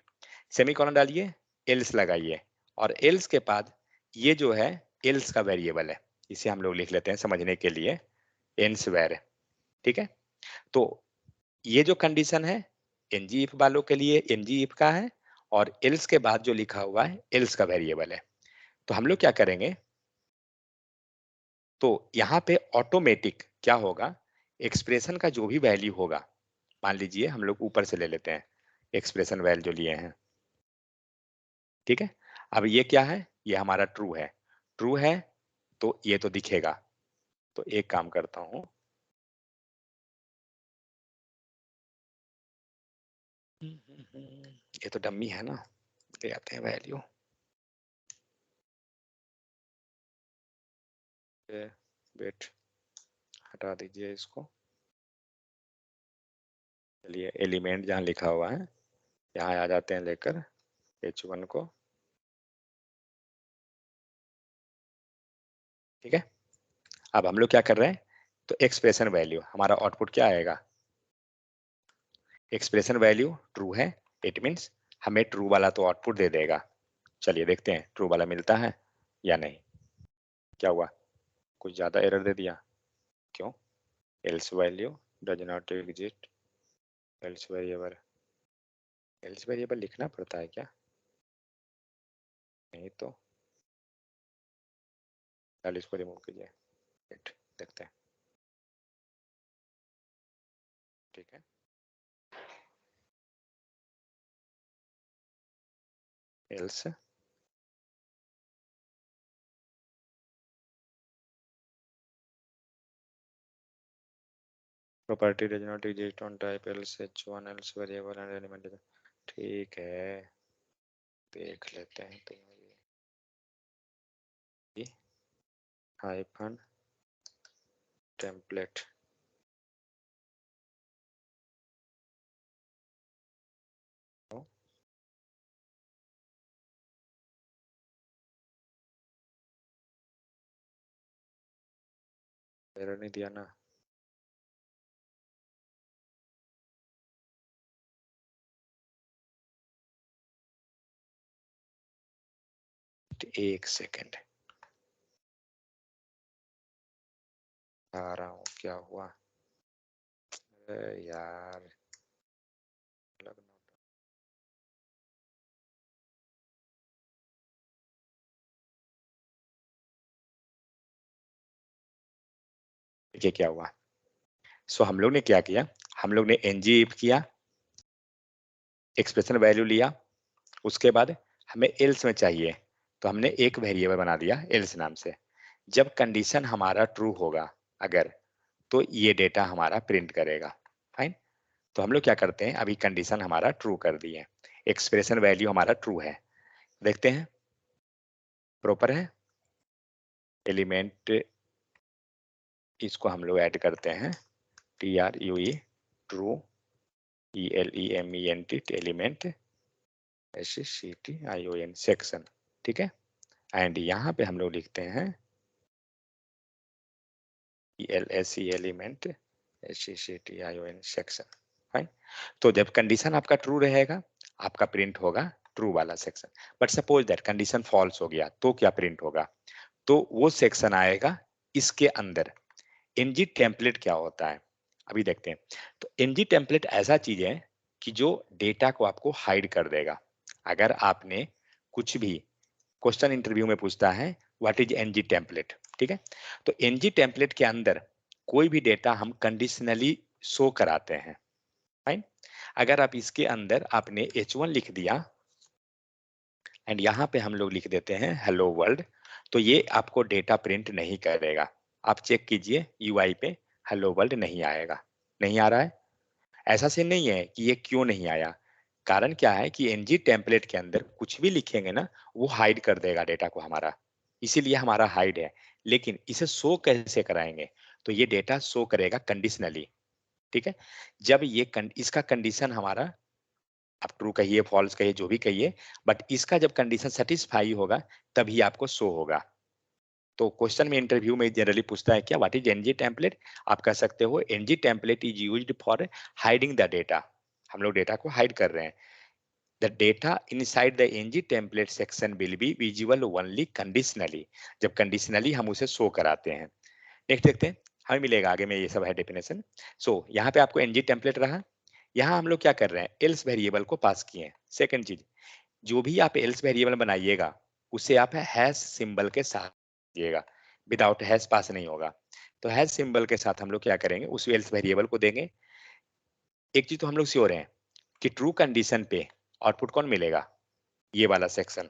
S1: सेमीकोलन डालिए, एल्स लगाइए, और एल्स के बाद ये जो है एल्स का वेरिएबल है, इसे हम लोग लिख लेते हैं समझने के लिए एंस वेर, ठीक है। तो ये जो कंडीशन है ng इफ वालों के लिए ng इफ का है, और एल्स के बाद जो लिखा हुआ है एल्स का वेरिएबल है। तो हम लोग क्या करेंगे, तो यहाँ पे ऑटोमेटिक क्या होगा, एक्सप्रेशन का जो भी वैल्यू होगा, मान लीजिए हम लोग ऊपर से ले लेते हैं एक्सप्रेशन वैल्यू जो लिए हैं, ठीक है। अब ये क्या है, ये हमारा ट्रू है, ट्रू है तो ये तो दिखेगा। तो एक काम करता हूं, ये तो डम्मी है ना, ले आते हैं वैल्यू, वेट हटा दीजिए इसको, चलिए एलिमेंट जहां लिखा हुआ है यहाँ आ जाते हैं लेकर H1 को, ठीक है। अब हम लोग क्या कर रहे हैं, तो एक्सप्रेशन वैल्यू हमारा आउटपुट क्या आएगा, एक्सप्रेशन वैल्यू ट्रू है, इट मीन्स हमें ट्रू वाला तो आउटपुट दे देगा। चलिए देखते हैं ट्रू वाला मिलता है या नहीं। क्या हुआ, कुछ ज्यादा एरर दे दिया, क्यों? Else value does not exist, else variable लिखना पड़ता है क्या? नहीं तो चल इसको रिमूव कीजिए, वेट देखते हैं। ठीक है, else property does not exist on type else h1 else variable and element is- ठीक है, देख लेते हैं तो ये हाइफन टेम्पलेट एरर नहीं दिया ना? एक सेकंड आ रहा हूँ, क्या हुआ? अरे यार देखिए क्या हुआ। सो हम लोग ने क्या किया, हम लोग ने ng if किया, एक्सप्रेशन वैल्यू लिया, उसके बाद हमें एल्स में चाहिए तो हमने एक वेरिएबल बना दिया एल्स नाम से। जब कंडीशन हमारा ट्रू होगा अगर, तो ये डेटा हमारा प्रिंट करेगा। फाइन, तो हम लोग क्या करते हैं, अभी कंडीशन हमारा ट्रू कर दिए, एक्सप्रेशन वैल्यू हमारा ट्रू है, देखते हैं प्रॉपर है। एलिमेंट इसको हम लोग ऐड करते हैं, TRUE true, ELEMENT element, SCTION section, ठीक है। एंड यहाँ पे हम लोग लिखते हैं ELSE element SCTION section. Fine, तो जब कंडीशन आपका ट्रू रहेगा आपका प्रिंट होगा ट्रू वाला section. But suppose that condition false हो गया तो क्या प्रिंट होगा, तो वो सेक्शन आएगा इसके अंदर। एनजी टेम्पलेट क्या होता है अभी देखते हैं। तो एनजी टेम्पलेट ऐसा चीज है कि जो डेटा को आपको हाइड कर देगा। अगर आपने कुछ भी क्वेश्चन इंटरव्यू में पूछता है व्हाट इज एनजी टेम्पलेट, ठीक है, तो एनजी टेम्पलेट के अंदर कोई भी डेटा हम कंडीशनली शो कराते हैं। फाइन, अगर आप इसके अंदर आपने H1 लिख दिया एंड यहाँ पे हम लोग लिख देते हैं हेलो वर्ल्ड, तो ये आपको डेटा प्रिंट नहीं करेगा। आप चेक कीजिए यूआई पे हेलो वर्ल्ड नहीं आएगा, नहीं आ रहा है। ऐसा से नहीं है कि ये क्यों नहीं आया, कारण क्या है कि एनजी टेम्पलेट के अंदर कुछ भी लिखेंगे ना वो हाइड कर देगा डेटा को हमारा, इसीलिए हमारा हाइड है। लेकिन इसे शो कैसे कराएंगे, तो ये डेटा शो करेगा कंडीशनली, ठीक है। जब ये इसका कंडीशन हमारा, आप ट्रू कहिए फॉल्स कहिए जो भी कहिए, बट इसका जब कंडीशन सेटिस्फाई होगा तभी आपको शो होगा। तो क्वेश्चन में इंटरव्यू में जनरली पूछता है क्या व्हाट इज एनजी टेम्पलेट, आप कह सकते हो NG template is used for hiding the data, हम लोग डेटा को हाइड कर रहे हैं। The data inside the NG template section will be visible only conditionally, जब कंडीशनली हम उसे शो कराते हैं। नेक्स्ट देखते हैं, हमें मिलेगा आगे में, ये सब है डेफिनेशन। सो यहाँ पे आपको एनजी टेम्पलेट रहा, यहाँ हम लोग क्या कर रहे हैं एल्स वेरिएबल को पास किए हैं। सेकंड चीज, जो भी आप एल्स वेरिएबल बनाइएगा उसे आप हैश सिंबल के साथ दीजिएगा, विदाउट हैश पास नहीं होगा। तो हैश सिंबल के साथ हम लोग क्या करेंगे उस एल्स वेरिएबल को देंगे। एक चीज तो हम लोग श्योर हैं कि ट्रू कंडीशन पे आउटपुट कौन मिलेगा, ये वाला सेक्शन।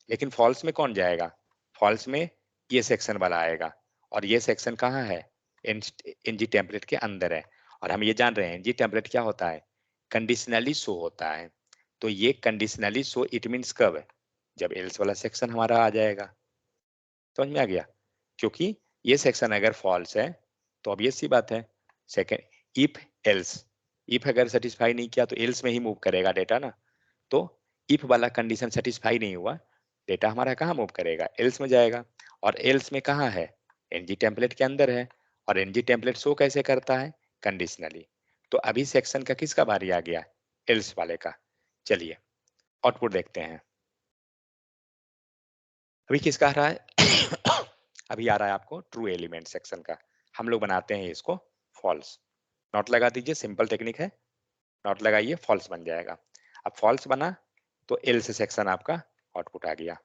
S1: लेकिन फॉल्स में कौन जाएगा, फॉल्स में ये सेक्शन वाला आएगा। और ये सेक्शन कहाँ है, एनजी टेम्पलेट के अंदर है। और हम ये जान रहे हैं एनजी टेम्पलेट क्या होता है, कंडीशनली शो होता है। तो ये कंडीशनली शो इट मीन्स कब, जब एल्स वाला सेक्शन हमारा आ जाएगा। समझ में आ गया, क्योंकि ये सेक्शन अगर फॉल्स है तो ऑब्वियस सी बात है सेकंड इफ एल्स, इफ अगर सेटिस्फाई नहीं किया तो एल्स में ही मूव करेगा डेटा ना। तो इफ वाला कंडीशन सेटिस्फाई नहीं हुआ, डेटा हमारा कहाँ मूव करेगा, एल्स में जाएगा। और एल्स में कहाँ है, एनजी टेम्पलेट के अंदर है। और एनजी टेम्पलेट शो कैसे करता है, कंडीशनली। तो अभी सेक्शन का किसका बारी आ गया? एल्स वाले का। चलिए आउटपुट देखते हैं। अभी किसका आ रहा है? अभी आ रहा है आपको ट्रू एलिमेंट सेक्शन का। हम लोग बनाते हैं इसको फॉल्स। नॉट लगा दीजिए, सिंपल टेक्निक है। नॉट लगाइए, फॉल्स बन जाएगा। अब फॉल्स बना तो एल्स सेक्शन आपका आउटपुट आ गया।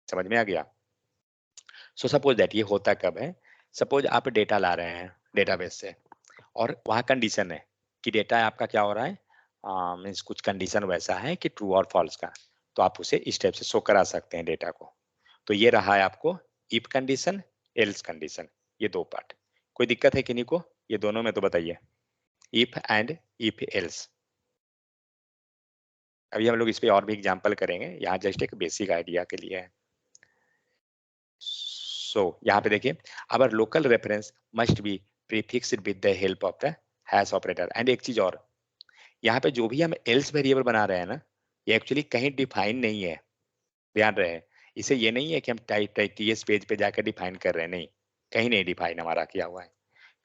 S1: समझ में आ गया? सो सपोज दैट ये होता कब है? सपोज आप डेटा ला रहे हैं डेटाबेस से और वहाँ कंडीशन है कि डेटा आपका क्या हो रहा है, मीन्स कुछ कंडीशन वैसा है कि ट्रू और फॉल्स का, तो आप उसे इस टाइप से शो करा सकते हैं डेटा को। तो ये रहा है आपको इफ कंडीशन, एल्स कंडीशन, ये दो पार्ट। कोई दिक्कत है किन्हीं को ये दोनों में? तो बताइए, इफ एंड इफ एल्स। अभी हम लोग इस पे और भी एग्जांपल करेंगे, यहाँ जस्ट एक बेसिक आइडिया के लिए है। सो यहाँ पे देखिए, our local reference must be prefixed with the help of the hash operator. And एक चीज और, यहाँ पे जो भी हम एल्स वेरिएबल बना रहे हैं ना, ये एक्चुअली कहीं डिफाइन नहीं है, ध्यान रहे। इसे ये नहीं है कि हम टाइप टीएस पेज पे जाकर डिफाइन कर रहे हैं, नहीं, कहीं नहीं डिफाइन हमारा किया हुआ है।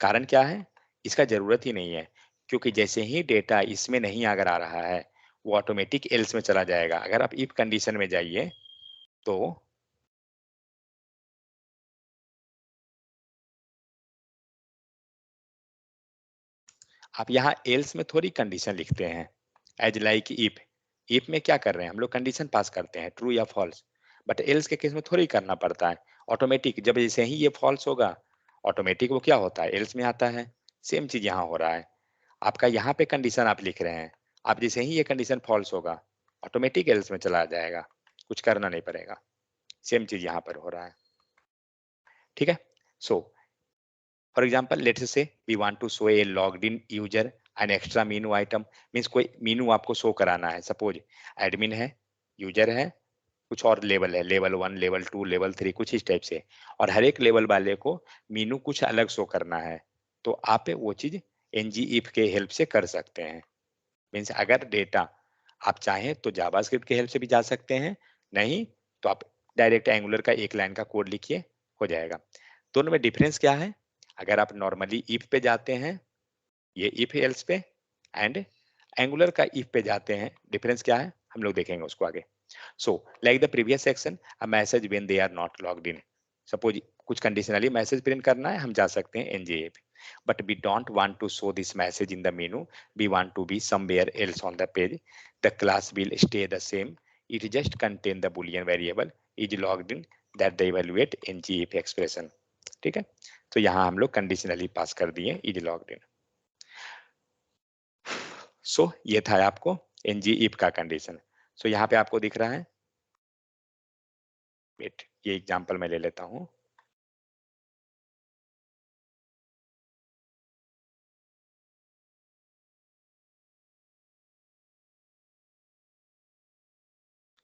S1: कारण क्या है? इसका जरूरत ही नहीं है, क्योंकि जैसे ही डेटा इसमें नहीं अगर आ रहा है, वो ऑटोमेटिक एल्स में चला जाएगा। अगर आप इफ कंडीशन में जाइए तो आप यहाँ एल्स में थोड़ी कंडीशन लिखते हैं, एज लाइक इफ। इफ में क्या कर रहे हैं हम लोग? कंडीशन पास करते हैं, ट्रू या फॉल्स। बट एल्स के केस में थोड़ी करना पड़ता है, ऑटोमेटिक। जब जैसे ही ये फॉल्स होगा, ऑटोमेटिक वो क्या होता है? एल्स में आता है। सेम चीज यहाँ हो रहा है। आपका यहाँ पे कंडीशन आप लिख रहे हैं, आप जैसे ही ये कंडीशन फॉल्स होगा, ऑटोमेटिक एल्स में चला जाएगा, कुछ करना नहीं पड़ेगा। सेम चीज यहाँ पर हो रहा है। ठीक है? So for example let's say we want to show a logged in user an extra menu item. Means कोई मेनू आपको शो कराना है। सपोज एडमिन है, यूजर है, कुछ और लेवल है, लेवल 1, लेवल 2, लेवल 3, कुछ इस टाइप से, और हर एक लेवल वाले को मीनू कुछ अलग शो करना है। तो आप वो चीज एनजी इफ के हेल्प से कर सकते हैं। मीन्स अगर डेटा आप चाहें तो जावास्क्रिप्ट के हेल्प से भी जा सकते हैं, नहीं तो आप डायरेक्ट एंगुलर का एक लाइन का कोड लिखिए, हो जाएगा। दोनों में डिफरेंस क्या है? अगर आप नॉर्मली इफ पे जाते हैं, ये इफ एल्स पे, एंड एंगुलर का इफ पे जाते हैं, डिफरेंस क्या है हम लोग देखेंगे उसको आगे। So like the previous section, a message when they are not logged in. Suppose कुछ कंडीशनली मैसेज प्रिंट करना है, हम जा सकते हैं एनजीए पे। But we don't want to show this message in the menu, we want to be somewhere else on the page, the class will stay the same, it just contain the boolean variable is logged in that they evaluate ngif expression। ठीक है? तो यहाँ हम लोग conditionally पास कर दिए is logged in। सो ये था आपको एनजी इफ का कंडीशन। सो यहाँ पे आपको दिख रहा है, वेट ये एग्जांपल मैं ले लेता हूँ।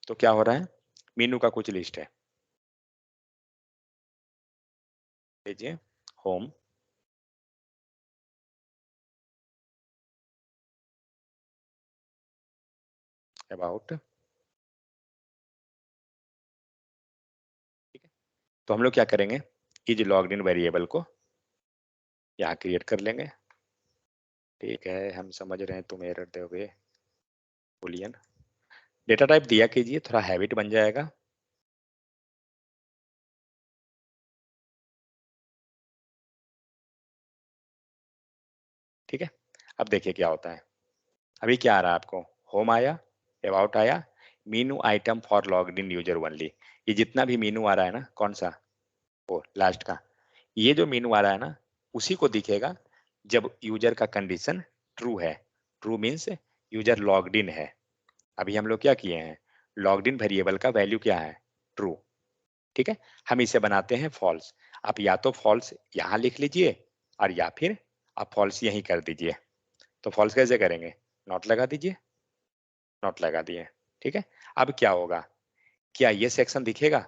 S1: तो क्या हो रहा है? मीनू का कुछ लिस्ट है, लीजिए होम, अबाउट। ठीक है? तो हम लोग क्या करेंगे, इज लॉग्ड इन वेरिएबल को यहाँ क्रिएट कर लेंगे। ठीक है, हम समझ रहे हैं तुम एरर दोगे, बूलियन डेटा टाइप दिया कीजिए, थोड़ा हैबिट बन जाएगा। ठीक है? अब देखिए क्या होता है। अभी क्या आ रहा है आपको? होम आया, अबाउट आया, Meenu item for logged in user only. ये जितना भी मीनू आ रहा है ना, कौन सा? वो लास्ट का। ये जो मीनू आ रहा है ना, उसी को दिखेगा जब यूजर का कंडीशन ट्रू है। True means user logged in है। अभी हम लोग क्या किए हैं, लॉग्ड इन वेरिएबल का वैल्यू क्या है? ट्रू। ठीक है? हम इसे बनाते हैं फॉल्स। आप या तो फॉल्स यहाँ लिख लीजिए, और या फिर आप फॉल्स यहीं कर दीजिए। तो फॉल्स कैसे करेंगे? नॉट लगा दीजिए, नॉट लगा दिए। ठीक है? अब क्या होगा, क्या ये सेक्शन दिखेगा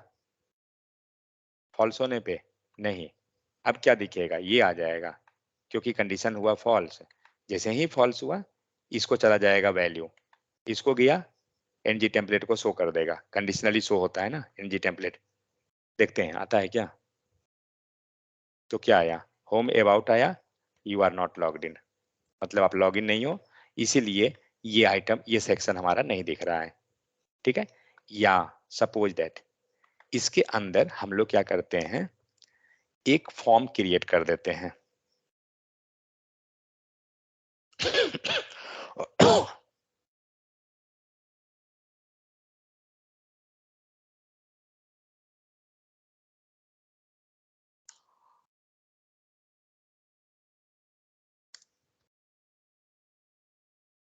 S1: फॉल्स होने पे? नहीं। अब क्या दिखेगा? ये आ जाएगा, क्योंकि कंडीशन हुआ फॉल्स। जैसे ही फॉल्स हुआ, इसको चला जाएगा वैल्यू, इसको गया एनजी टेम्पलेट को शो कर देगा। कंडीशनली शो होता है ना एनजी टेम्पलेट, देखते हैं आता है क्या। तो क्या आया? होम अबाउट आया, you are not logged in. मतलब आप लॉगिन नहीं हो, इसीलिए ये आइटम, ये सेक्शन हमारा नहीं दिख रहा है। ठीक है, या सपोज दैट इसके अंदर हम लोग क्या करते हैं, एक फॉर्म क्रिएट कर देते हैं।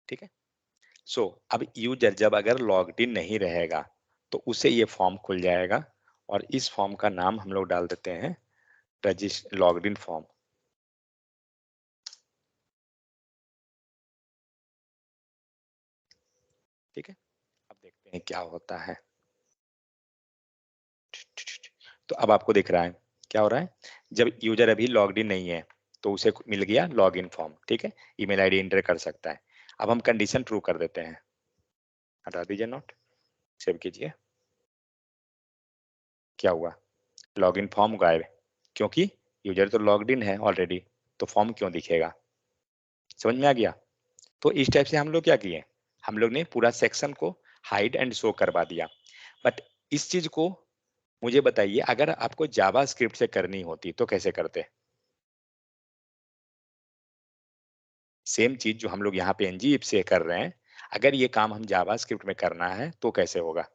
S1: ठीक है, सो अब यूजर जब अगर लॉग्ड इन नहीं रहेगा तो उसे ये फॉर्म खुल जाएगा, और इस फॉर्म का नाम हम लोग डाल देते हैं रजिस्टर लॉग्ड इन फॉर्म। ठीक है, अब देखते हैं क्या होता है। तो अब आपको दिख रहा है क्या हो रहा है, जब यूजर अभी लॉग्ड इन नहीं है तो उसे मिल गया लॉग इन फॉर्म। ठीक है, ईमेल आईडी एंटर कर सकता है। अब हम कंडीशन ट्रू कर देते हैं, हटा दीजिए नोट, सेव कीजिए। क्या हुआ, लॉगिन फॉर्म गायब, क्योंकि यूजर तो लॉग्ड इन है ऑलरेडी, तो फॉर्म क्यों दिखेगा। समझ में आ गया। तो इस टाइप से हम लोग क्या किए, हम लोग ने पूरा सेक्शन को हाइड एंड शो करवा दिया। बट इस चीज को मुझे बताइए, अगर आपको जावा स्क्रिप्ट से करनी होती तो कैसे करते। सेम चीज जो हम लोग यहाँ पे एनजी से कर रहे हैं, अगर ये काम हम जावा स्क्रिप्ट में करना है तो कैसे होगा।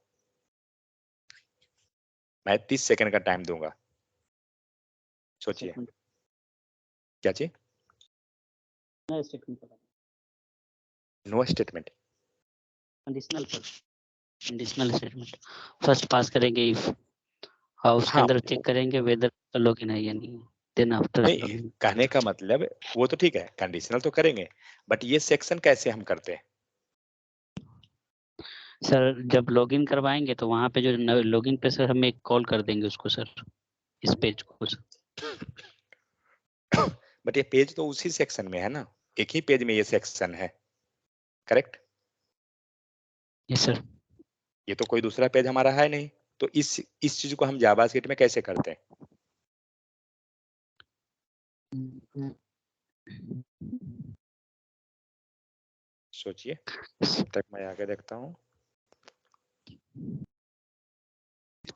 S1: मैं 30 सेकंड का टाइम दूंगा, सोचिए।
S3: स्टेटमेंट,
S1: क्या चीज,
S3: नया स्टेटमेंट पर,
S1: नो स्टेटमेंट।
S3: कंडीशनल पर, कंडीशनल स्टेटमेंट फर्स्ट पास करेंगे इफ, और उसके
S1: हाँ,
S3: अंदर चेक करेंगे वेदर लॉगिन है या नहीं है, देन आफ्टर
S1: नहीं,
S3: लॉगिन।
S1: कहने का मतलब वो तो ठीक है, कंडीशनल तो करेंगे, बट ये सेक्शन कैसे हम करते हैं।
S3: सर जब लॉगिन करवाएंगे तो वहाँ पे जो लॉगिन पे सर हम एक कॉल कर देंगे उसको सर, इस पेज को सर।
S1: बट ये पेज तो उसी सेक्शन में है ना, एक ही पेज में ये सेक्शन है, करेक्ट।
S3: Yes sir.
S1: ये तो कोई दूसरा पेज हमारा है नहीं, तो इस चीज को हम जावास्क्रिप्ट में कैसे करते हैं, सोचिए, तब तक मैं आगे देखता हूँ।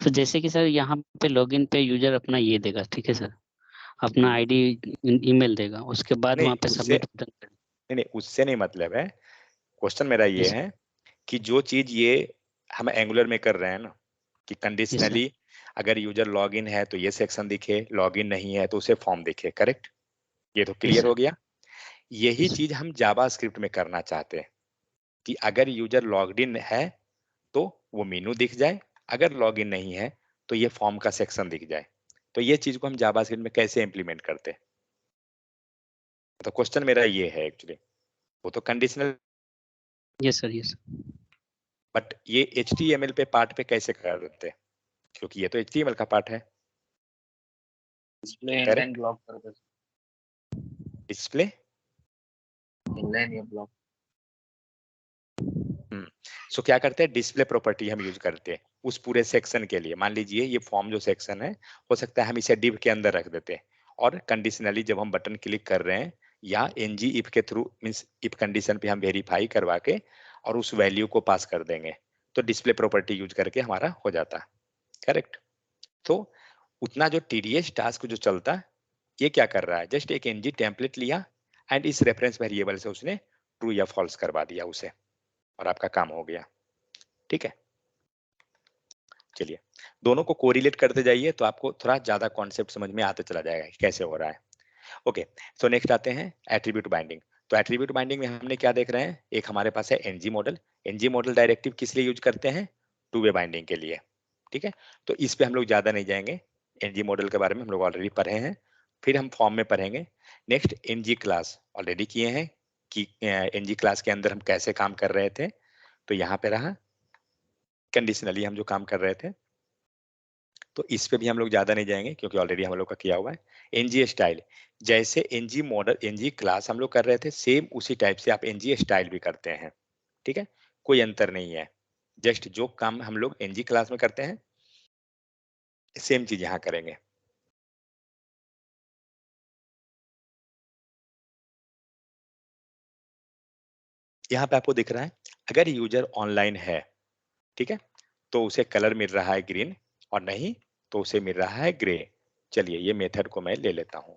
S3: तो जैसे कि सर यहाँ पे लॉगिन पे यूजर अपना ये देगा, ठीक है सर, अपना आईडी ईमेल देगा, उसके बाद
S1: नहीं
S3: वहाँ पे
S1: उससे,
S3: सबमिट बटन करें।
S1: नहीं उससे नहीं मतलब है, क्वेश्चन मेरा ये
S3: यस
S1: है कि जो चीज ये हम एंगुलर में कर रहे हैं ना, कि
S3: यस सर।
S1: कंडीशनली अगर यूजर लॉगिन है तो ये सेक्शन दिखे, लॉगिन नहीं है तो उसे फॉर्म दिखे, करेक्ट। ये तो
S3: यस
S1: क्लियर
S3: सर।
S1: हो गया। यही
S3: यस
S1: चीज हम जावा स्क्रिप्ट में करना चाहते हैं, कि अगर यूजर लॉग्ड इन है तो वो मेनू दिख जाए, अगर लॉगिन नहीं है तो ये फॉर्म का सेक्शन दिख जाए। तो ये चीज को हम जावा स्क्रिप्ट में कैसे इंप्लीमेंट करते हैं, तो क्वेश्चन मेरा ये है एक्चुअली। वो तो conditional,
S3: yes sir. Yes
S1: but ये HTML पे पार्ट पे कैसे कर देते हैं, क्योंकि ये तो HTML का पार्ट है,
S2: डिस्प्ले इनलाइन
S1: करेक्ट।
S2: ब्लॉक कर दे,
S1: डिस्प्ले,
S2: इनलाइन या ब्लॉक।
S1: सो क्या करते हैं, डिस्प्ले प्रॉपर्टी हम यूज करते हैं उस पूरे सेक्शन के लिए। मान लीजिए ये फॉर्म जो सेक्शन है, हो सकता है हम इसे डिव के अंदर रख देते हैं, और कंडीशनली जब हम बटन क्लिक कर रहे हैं या ng इफ के थ्रू, मींस इफ कंडीशन पे हम वेरीफाई करवा के और उस वैल्यू को पास कर देंगे, तो डिस्प्ले प्रॉपर्टी यूज करके हमारा हो जाता है, करेक्ट। तो उतना जो TDS टास्क जो चलता है, ये क्या कर रहा है, जस्ट एक ng टेम्पलेट लिया एंड इस रेफरेंस वेरिएबल से उसने ट्रू या फॉल्स करवा दिया उसे, और आपका काम हो गया। ठीक है, चलिए दोनों को कोरिलेट करते जाइए तो आपको थोड़ा ज्यादा कॉन्सेप्ट समझ में आते चला जाएगा कि कैसे हो रहा है। ओके, सो नेक्स्ट आते हैं एट्रीब्यूट बाइंडिंग। तो एट्रीब्यूट बाइंडिंग में हमने क्या देख रहे हैं, एक हमारे पास है NG model. NG model directive किस लिए यूज करते हैं, टू वे बाइंडिंग के लिए। ठीक है, तो इस पे हम लोग ज्यादा नहीं जाएंगे, एनजी मॉडल के बारे में हम लोग ऑलरेडी पढ़े हैं, फिर हम फॉर्म में पढ़ेंगे। नेक्स्ट एनजी क्लास ऑलरेडी किए हैं, कि एनजी क्लास के अंदर हम कैसे काम कर रहे थे, तो यहाँ पे रहा कंडीशनली हम जो काम कर रहे थे, तो इस पे भी हम लोग ज्यादा नहीं जाएंगे क्योंकि ऑलरेडी हम लोग का किया हुआ है। एनजी स्टाइल, जैसे एनजी मॉडल एनजी क्लास हम लोग कर रहे थे, सेम उसी टाइप से आप एनजी स्टाइल भी करते हैं। ठीक है, कोई अंतर नहीं है, जस्ट जो काम हम लोग एनजी क्लास में करते हैं सेम चीज यहाँ करेंगे। यहाँ पे आपको दिख रहा है, अगर यूजर ऑनलाइन है, ठीक है, तो उसे कलर मिल रहा है ग्रीन, और नहीं तो उसे मिल रहा है ग्रे। चलिए ये मेथड को मैं ले लेता हूं।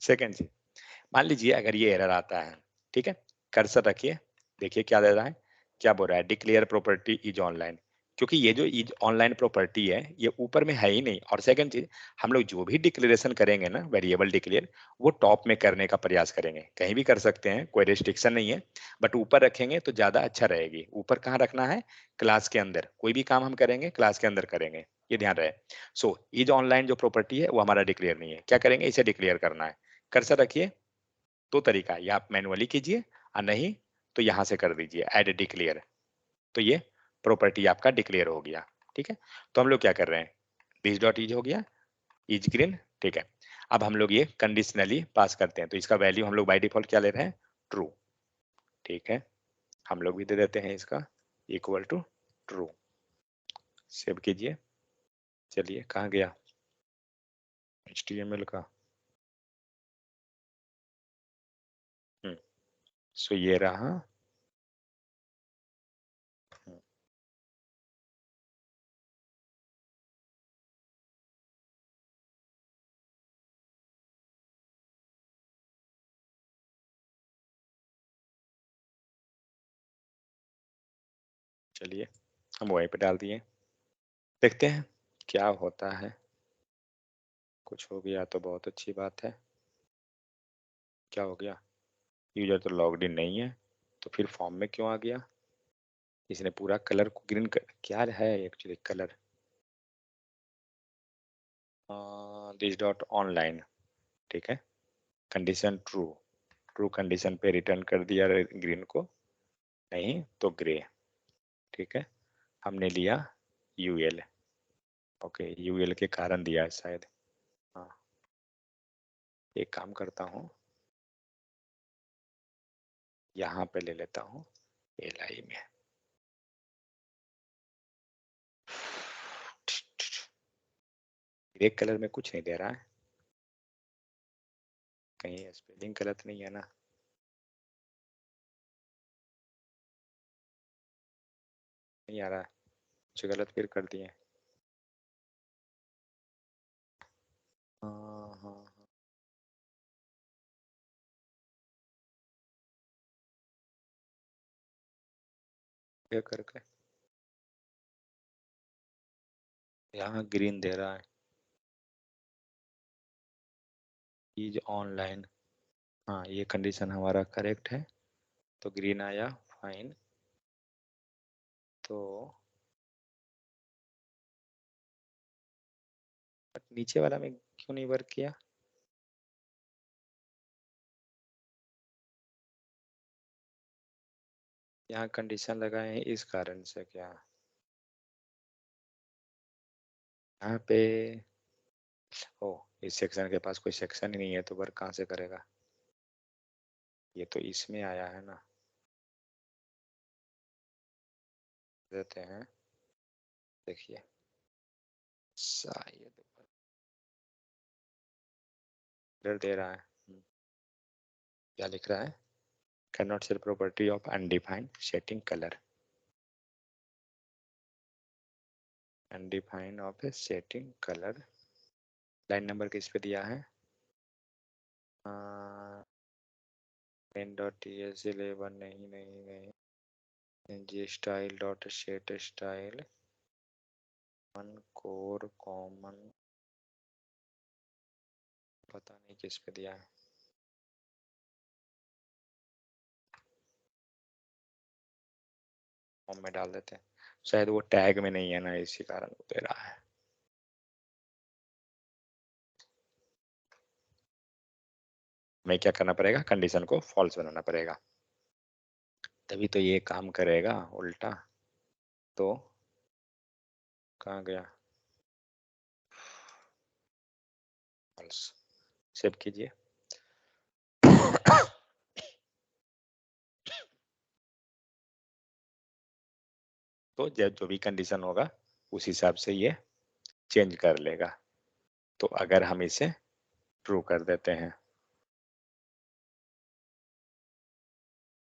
S1: सेकंड चीज, मान लीजिए अगर ये एरर आता है, ठीक है, कर्सर रखिए, देखिए क्या दे रहा है, क्या बोल रहा है, डिक्लेयर प्रॉपर्टी इज ऑनलाइन, क्योंकि ये जो इज ऑनलाइन प्रॉपर्टी है ये ऊपर में है ही नहीं। और सेकंड चीज, हम लोग जो भी डिक्लेरेशन करेंगे ना, वेरिएबल डिक्लेयर, वो टॉप में करने का प्रयास करेंगे, कहीं भी कर सकते हैं, कोई रिस्ट्रिक्शन नहीं है, बट ऊपर रखेंगे तो ज्यादा अच्छा रहेगी। ऊपर कहाँ रखना है, क्लास के अंदर, कोई भी काम हम करेंगे क्लास के अंदर करेंगे, ये ध्यान रहे। सो इज ऑनलाइन जो प्रॉपर्टी है वो हमारा डिक्लेयर नहीं है, क्या करेंगे, इसे डिक्लेयर करना है। कर्सर रखिए, दो तरीका है, या आप मैनुअली कीजिए और नहीं तो यहां से कर दीजिए ऐड डिक्लेयर, तो ये प्रॉपर्टी आपका डिक्लेयर हो गया। ठीक है, तो हम लोग क्या कर रहे हैं, दिस डॉट इज हो गया, इज ग्रीन, ठीक है। अब हम लोग ये कंडीशनली पास करते हैं, तो इसका वैल्यू हम लोग बाय डिफॉल्ट क्या ले रहे हैं, ट्रू, ठीक है। हम लोग भी दे देते हैं इसका इक्वल टू ट्रू, सेव कीजिए। चलिए कहाँ गया HTML का, सो ये रहा। हम्म, चलिए हम वहीं पे डाल दिए, देखते हैं क्या होता है। कुछ हो गया तो बहुत अच्छी बात है। क्या हो गया, यूजर तो लॉग्ड इन नहीं है, तो फिर फॉर्म में क्यों आ गया, इसने पूरा कलर को ग्रीन कर, क्या है actually colour, this dot online, ठीक है, कंडीशन ट्रू, ट्रू कंडीशन पे रिटर्न कर दिया ग्रीन को, नहीं तो ग्रे, ठीक है। हमने लिया यूएल, ओके, यूएल के कारण दिया है शायद। हाँ, एक काम करता हूँ, यहाँ पे ले लेता हूँ एलआई में, ग्रे कलर में कुछ नहीं दे रहा है, कहीं स्पेलिंग गलत नहीं है ना, नहीं आ रहा है, कुछ गलत फिर कर दिए। हाँ हाँ हाँ, क्या करके यहाँ ग्रीन दे रहा है, इज ऑनलाइन, हाँ ये कंडीशन हमारा करेक्ट है, तो ग्रीन आया, फाइन। तो नीचे वाला में क्यों नहीं वर्क किया, यहाँ कंडीशन लगाए हैं इस कारण से क्या, यहाँ पे, ओ इस सेक्शन के पास कोई सेक्शन ही नहीं है तो वर्क कहाँ से करेगा, ये तो इसमें आया है ना, देते हैं, देखिए शायद error दे रहा है। क्या लिख रहा है, can not set property of undefined setting colour, undefined of A setting colour, line number किस पे दिया है, पेन डॉट TS11, नहीं नहीं नहीं, G style dot set style one core common, पता नहीं किस पे दिया है, फॉर्म में डाल देते हैं, शायद वो टैग में नहीं है ना, इसी कारण वो दे रहा है। हमें क्या करना पड़ेगा, कंडीशन को फॉल्स बनाना पड़ेगा, तभी तो ये काम करेगा उल्टा। तो कहाँ गया, फॉल्स, सेव कीजिए। तो जो भी कंडीशन होगा उस हिसाब से ये चेंज कर लेगा। तो अगर हम इसे ट्रू कर देते हैं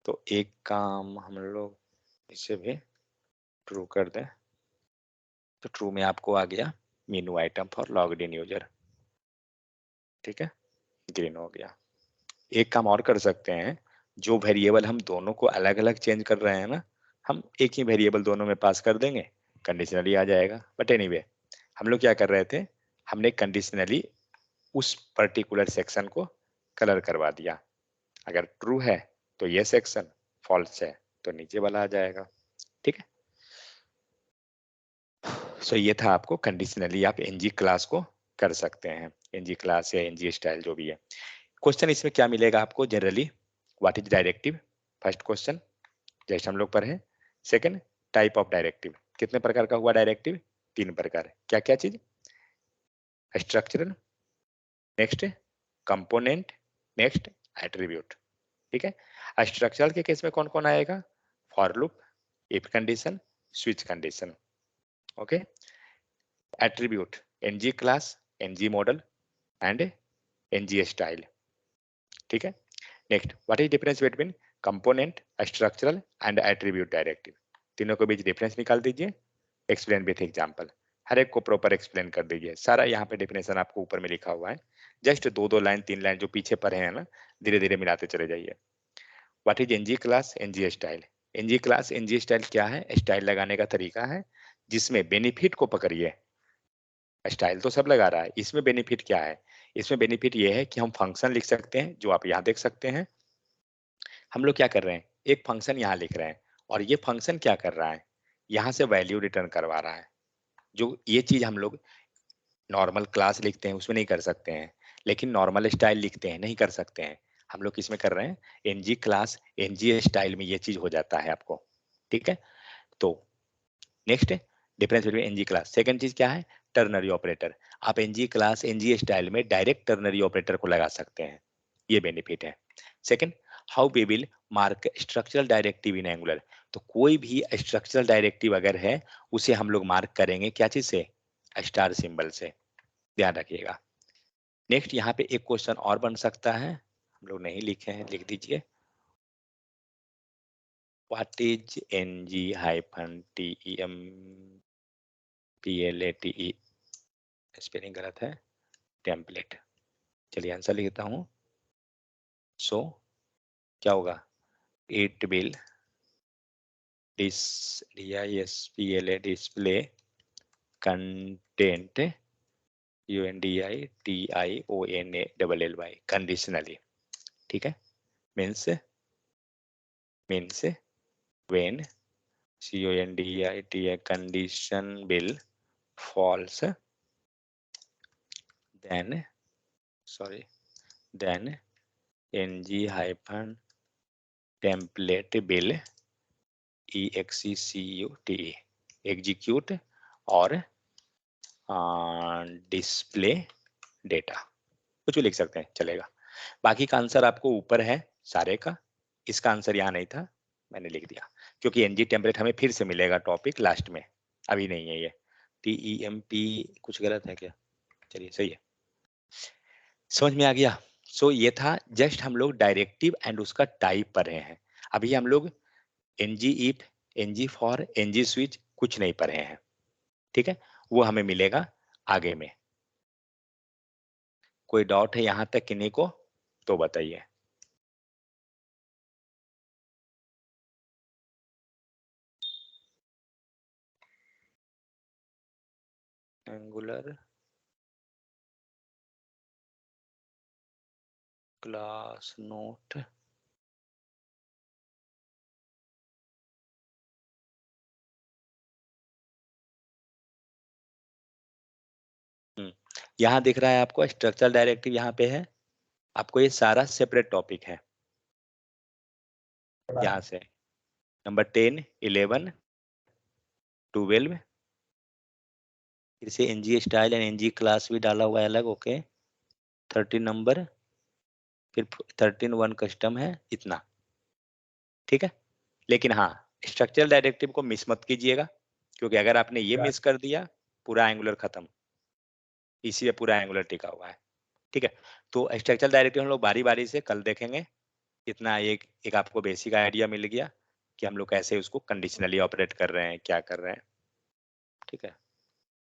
S1: तो एक काम हम लोग इसे भी ट्रू कर दें, तो ट्रू में आपको आ गया menu item for logged in user. ठीक है, ग्रीन हो गया। एक काम और कर सकते हैं, जो वेरिएबल हम दोनों को अलग अलग चेंज कर रहे हैं ना, हम एक ही वेरिएबल दोनों में पास कर देंगे, कंडीशनली आ जाएगा। बट एनीवे हम लोग क्या कर रहे थे, हमने कंडीशनली उस पर्टिकुलर सेक्शन को कलर करवा दिया। अगर ट्रू है तो ये सेक्शन, फॉल्स है तो नीचे वाला आ जाएगा। ठीक है, सो ये था आपको कंडीशनली आप एनजी क्लास को कर सकते हैं, एनजी क्लास या एनजी स्टाइल जो भी है। क्वेश्चन इसमें क्या मिलेगा आपको generally, what is directive, first question जैसे हम लोग पढ़े। सेकंड, टाइप ऑफ डायरेक्टिव, कितने प्रकार का हुआ डायरेक्टिव, 3 प्रकार। क्या क्या चीज, structural, next component, next attribute. ठीक है, स्ट्रक्चरल के केस में कौन कौन आएगा, for loop, if condition, switch condition. Okay, attribute NG class, NG model and NG style. ठीक है, next what is difference between component, structural and attribute directive. तीनों के बीच डिफरेंस निकाल दीजिए, एक्सप्लेन विथ एग्जांपल। हर एक को प्रॉपर एक्सप्लेन कर दीजिए। सारा यहाँ पे डिफिनेशन आपको ऊपर में लिखा हुआ है, जस्ट 2-2 लाइन 3 लाइन जो पीछे पढ़े हैं ना, धीरे धीरे मिलाते चले जाइए। What is NG class, NG style. NG class, NG style क्या है, स्टाइल लगाने का तरीका है जिसमें बेनिफिट को पकड़िए। स्टाइल तो सब लगा रहा है, इसमें बेनिफिट क्या है, इसमें बेनिफिट ये है कि हम फंक्शन लिख सकते हैं, जो आप यहाँ देख सकते हैं। हम लोग क्या कर रहे हैं, एक फंक्शन यहाँ लिख रहे हैं और ये फंक्शन क्या कर रहा है, यहाँ से वैल्यू रिटर्न करवा रहा है। जो ये चीज हम लोग नॉर्मल क्लास लिखते हैं उसमें नहीं कर सकते हैं, लेकिन नॉर्मल स्टाइल लिखते हैं नहीं कर सकते हैं। हम लोग किसमें कर रहे हैं, एनजी क्लास एनजी स्टाइल में ये चीज हो जाता है आपको। ठीक है, तो next difference between NG class, second चीज क्या है, टर्नरी ऑपरेटर। आप एनजी क्लास एनजी स्टाइल में डायरेक्ट टर्नरी ऑपरेटर को लगा सकते हैं, ये बेनिफिट है। Second, how we will mark structural directive in Angular. तो कोई भी स्ट्रक्चरल डायरेक्टिव अगर है उसे हम लोग मार्क करेंगे क्या चीज से, स्टार सिंबल से, ध्यान रखिएगा। नेक्स्ट यहाँ पे एक क्वेश्चन और बन सकता है, हम लोग नहीं लिखे हैं, लिख दीजिए। What is NG-TEM PLATE, spelling गलत है, टेम्पलेट। चलिए आंसर लिखता हूँ। सो क्या होगा, it will DISPLA display content UNDITIONALLY conditionally. ठीक है, means when CONDITA condition will false, then NG-template will EXECUTE execute और डिस्प्ले डेटा, कुछ भी लिख सकते हैं चलेगा। बाकी का आंसर आपको ऊपर है सारे का, इसका आंसर यहाँ नहीं था, मैंने लिख दिया क्योंकि एनजी टेम्पलेट हमें फिर से मिलेगा टॉपिक लास्ट में, अभी नहीं है ये। TEMP कुछ गलत है क्या, चलिए सही है, समझ में आ गया। सो ये था जस्ट हम लोग डायरेक्टिव एंड उसका टाइप पढ़ रहे हैं। अभी हम लोग NG if, NG for, NG switch कुछ नहीं पढ़े हैं। ठीक है, वो हमें मिलेगा आगे में। कोई डाउट है यहाँ तक किन्हीं को तो बताइए। एंगुलर क्लास नोट, यहाँ दिख रहा है आपको स्ट्रक्चरल डायरेक्टिव, यहाँ पे है आपको, ये सारा सेपरेट टॉपिक है। यहाँ से नंबर 10, 11, 12, फिर से NG style and NG class भी डाला हुआ है अलग, ओके। 13 नंबर, फिर 13 1 कस्टम है, इतना। ठीक है, लेकिन हाँ स्ट्रक्चरल डायरेक्टिव को मिस मत कीजिएगा, क्योंकि अगर आपने ये
S2: Got
S1: मिस कर दिया, पूरा एंगुलर खत्म, इसी पे पूरा एंगुलर टिका हुआ है। ठीक है, तो स्ट्रक्चरल डायरेक्टिव हम लोग बारी बारी से कल देखेंगे। इतना एक एक आपको बेसिक आइडिया मिल गया कि हम लोग कैसे उसको कंडीशनली ऑपरेट कर रहे हैं, क्या कर रहे हैं। ठीक है।